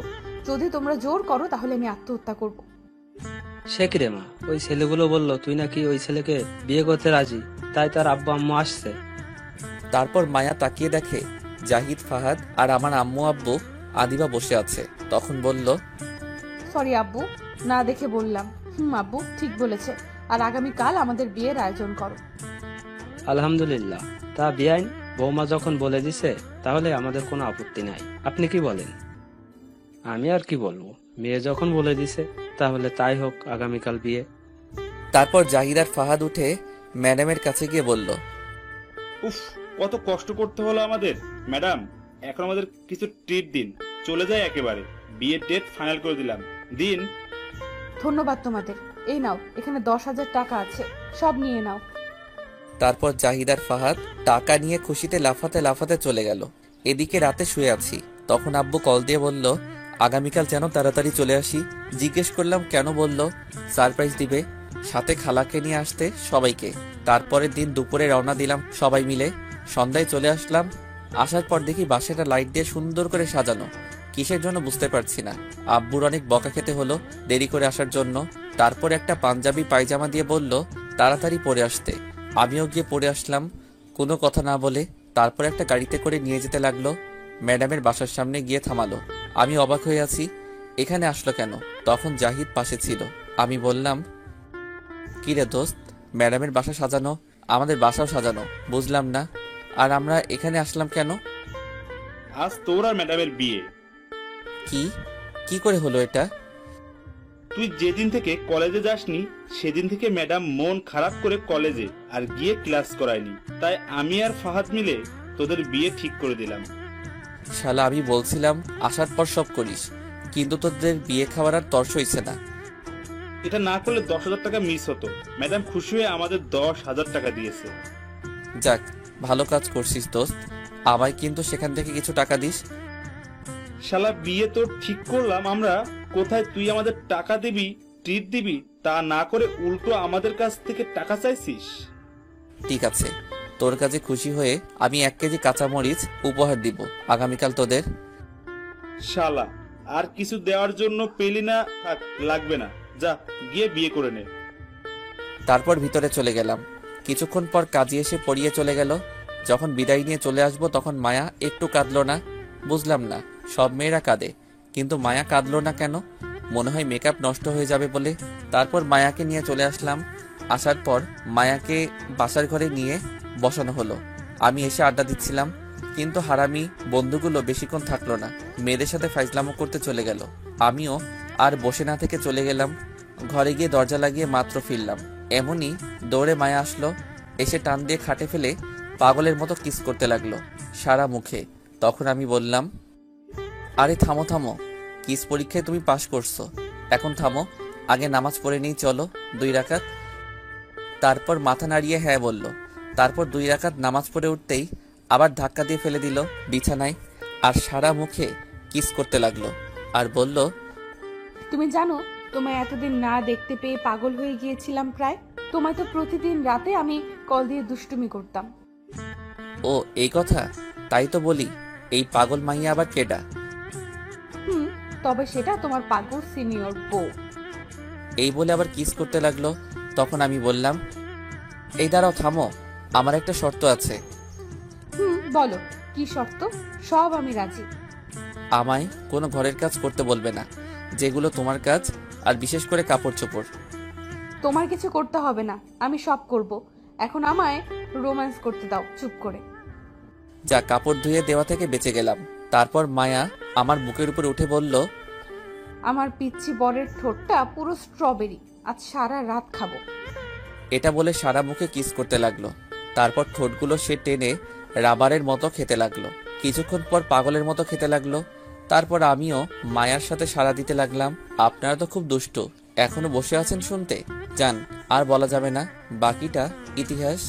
Speaker 2: যদি তোমরা জোর করো তাহলে আমি আত্মহত্যা করব।
Speaker 5: সে কি রে মা, ওই ছেলেগুলো বললো তুই নাকি ওই ছেলেকে বিয়ে করতে রাজি, তাই তার আব্বু আম্মু আসছে।
Speaker 1: তারপর মায়া তাকিয়ে দেখে জাহিদ, ফাহাদ আর আমার আম্মু আব্বু আদিবা বসে আছে। তখন বলল,
Speaker 2: সরি আব্বু, না দেখে বললাম। আব্বু ঠিক বলেছে, আর আগামীকাল আমাদের বিয়ের আয়োজন করো।
Speaker 5: আলহামদুলিল্লাহ। তা বিয়াইন, বৌমা যখন বলে দিছে তাহলে আমাদের কোনো আপত্তি নাই। আপনি কি বলেন? আমি আর কি বলবো, মেয়ে যখন বলে দিছে তাহলে তাই হোক, আগামীকাল বিয়ে।
Speaker 1: তারপর জাহিদ আর ফাহাদ উঠে ম্যাডামের কাছে গিয়ে বলল,
Speaker 3: উফ, কত কষ্ট করতে হলো আমাদের। ম্যাডাম, এখন আমাদের কিছু ট্রিট দিন, চলে যায় একেবারে। বিয়ের ডেট ফাইনাল করে দিলাম, দিন।
Speaker 2: ধন্যবাদ তোমাদের। এই নাও, এখানে 10,000 টাকা আছে, সব নিয়ে নাও।
Speaker 1: তারপর জাহিদ আর ফাহাদ টাকা নিয়ে খুশিতে লাফাতে লাফাতে চলে গেল। এদিকে রাতে শুয়ে আছি, তখন আব্বু কল দিয়ে বলল, আগামীকাল যেন তাড়াতাড়ি চলে আসি। জিজ্ঞেস করলাম কেন? বলল সারপ্রাইজ দিবে, সাথে খালাকে নিয়ে আসতে সবাইকে। তারপরের দিন দুপুরে রওনা দিলাম সবাই মিলে। সন্ধ্যায় চলে আসলাম। আসার পর দেখি বাসাটা লাইট দিয়ে সুন্দর করে সাজানো। কিসের জন্য বুঝতে পারছি না। আব্বুর অনেক বকা খেতে হলো দেরি করে আসার জন্য। তারপর একটা পাঞ্জাবি পায়জামা দিয়ে বলল তাড়াতাড়ি পরে আসতে। আমিও গিয়ে পরে আসলাম কোনো কথা না বলে। তারপর একটা গাড়িতে করে নিয়ে যেতে লাগলো। ম্যাডামের বাসার সামনে গিয়ে থামালো। আমি অবাক হয়ে আছি, এখানে আসলো কেন? তখন জাহিদ পাশে ছিল। আমি বললাম, কিরে দোস্ত, ম্যাডামের বাসা সাজানো, আমাদের বাসাও সাজানো, বুঝলাম না। আর আমরা এখানে আসলাম কেন?
Speaker 3: আজ তোর আর ম্যাডামের বিয়ে।
Speaker 1: কি করে হলো এটা?
Speaker 3: তুই যেদিন থেকে কলেজে যাসনি সেদিন থেকে ম্যাডাম মন খারাপ করে কলেজে আর গিয়ে ক্লাস করায়নি, তাই আমি আর ফাহাদ মিলে তোদের বিয়ে ঠিক করে দিলাম।
Speaker 1: শালা, আমি বলছিলাম আসার পর সব করিস, কিন্তু তোদের বিয়ে খাওয়ার আর তর্স হইছে না।
Speaker 3: এটা না করলে 10,000 টাকা মিস হতো। ম্যাডাম খুশি হয়ে আমাদের 10,000 টাকা দিয়েছে।
Speaker 1: যাক, ভালো কাজ করছিস দোস্ত, আমায় কিন্তু সেখান থেকে কিছু টাকা দিস।
Speaker 3: শালা, বিয়ে তো ঠিক করলাম আমরা, কোথায় তুই আমাদের টাকা দিবি, ট্রিট দিবি, তা না করে উল্টো আমাদের কাছ থেকে টাকা চাইছিস।
Speaker 1: ঠিক আছে, তোর কাছে খুশি হয়ে আমি 1 কেজি কাঁচামরিচ উপহার দিব আগামীকাল তোদের।
Speaker 3: শালা, আর কিছু দেওয়ার জন্য পেলি না, থাক, লাগবে না, যা গিয়ে বিয়ে করে নে।
Speaker 1: তারপর ভিতরে চলে গেলাম। কিছুক্ষণ পর কাজী এসে পড়িয়ে চলে গেল। যখন বিদায় নিয়ে চলে আসবো তখন মায়া একটু কাঁদলো না। বুঝলাম না, সব মেয়েরা কাঁদে, কিন্তু মায়া কাঁদলো না কেন? মনে হয় মেকআপ নষ্ট হয়ে যাবে বলে। তারপর মায়াকে নিয়ে চলে আসলাম। আসার পর মায়াকে বাসার ঘরে নিয়ে বসানো হলো। আমি এসে আড্ডা দিচ্ছিলাম, কিন্তু হারামি বন্ধুগুলো বেশিক্ষণ থাকলো না, মেয়েদের সাথে ফাইজলামো করতে চলে গেল। আমিও আর বসে না থেকে চলে গেলাম। ঘরে গিয়ে দরজা লাগিয়ে মাত্র ফিরলাম, এমনই দৌড়ে মায়া আসলো। এসে টান দিয়ে খাটে ফেলে পাগলের মতো কিস করতে লাগলো সারা মুখে। তখন আমি বললাম, আরে থামো থামো, কিস পরীক্ষায় তুমি পাশ করছো, এখন থামো, আগে নামাজ পড়ে নিই, চলো 2 রাকাত। তারপর মাথা নাড়িয়ে হ্যাঁ বলল। তারপর 2 রাকাত নামাজ পড়ে উঠতেই আবার ধাক্কা দিয়ে ফেলে দিল বিছানায়, আর সারা মুখে কিস করতে লাগলো আর বলল,
Speaker 2: তুমি জানো, তোমায় এতদিন না দেখতে পেয়ে পাগল হয়ে গিয়েছিলাম প্রায়। তোমায় তো প্রতিদিন রাতে আমি কল দিয়ে দুষ্টুমি করতাম।
Speaker 1: ও এই কথা? তাই তো বলি, এই পাগল মাইয়া আবার কেডা?
Speaker 2: তবে সেটা তোমার পাগল সিনিয়র বউ।
Speaker 1: এই বলে আবার কিস করতে লাগলো। তখন আমি বললাম, এই দাঁড়াও, থামো, আমার একটা শর্ত আছে।
Speaker 2: বলো, কি শর্ত? সব আমি রাজি।
Speaker 1: আমায় কোনো ঘরের কাজ করতে বলবে না, যেগুলো তোমার কাজ, আর বিশেষ করে কাপড় চোপড়।
Speaker 2: তোমার কিছু করতে হবে না, আমি সব করব। এখন আমায় রোম্যান্স করতে দাও চুপ করে।
Speaker 1: যা, কাপড় ধুয়ে দেওয়া থেকে বেঁচে গেলাম। তারপর মায়া আমার বুকের উপর উঠে বলল,
Speaker 2: আমার পিচ্ছি বরের ঠোঁটটা পুরো স্ট্রবেরি, আজ সারা রাত খাবো।
Speaker 1: এটা বলে সারা মুখে কিস করতে লাগলো। তারপর ঠোঁটগুলো সে টেনে রাবারের মতো খেতে লাগলো। কিছুক্ষণ পর পাগলের মতো খেতে লাগলো। তারপর আমিও মায়ার সাথে সাড়া দিতে লাগলাম। আপনারা তো খুব দুষ্টু, এখনো বসে আছেন শুনতে? যান, আর বলা যাবে না, বাকিটা ইতিহাস।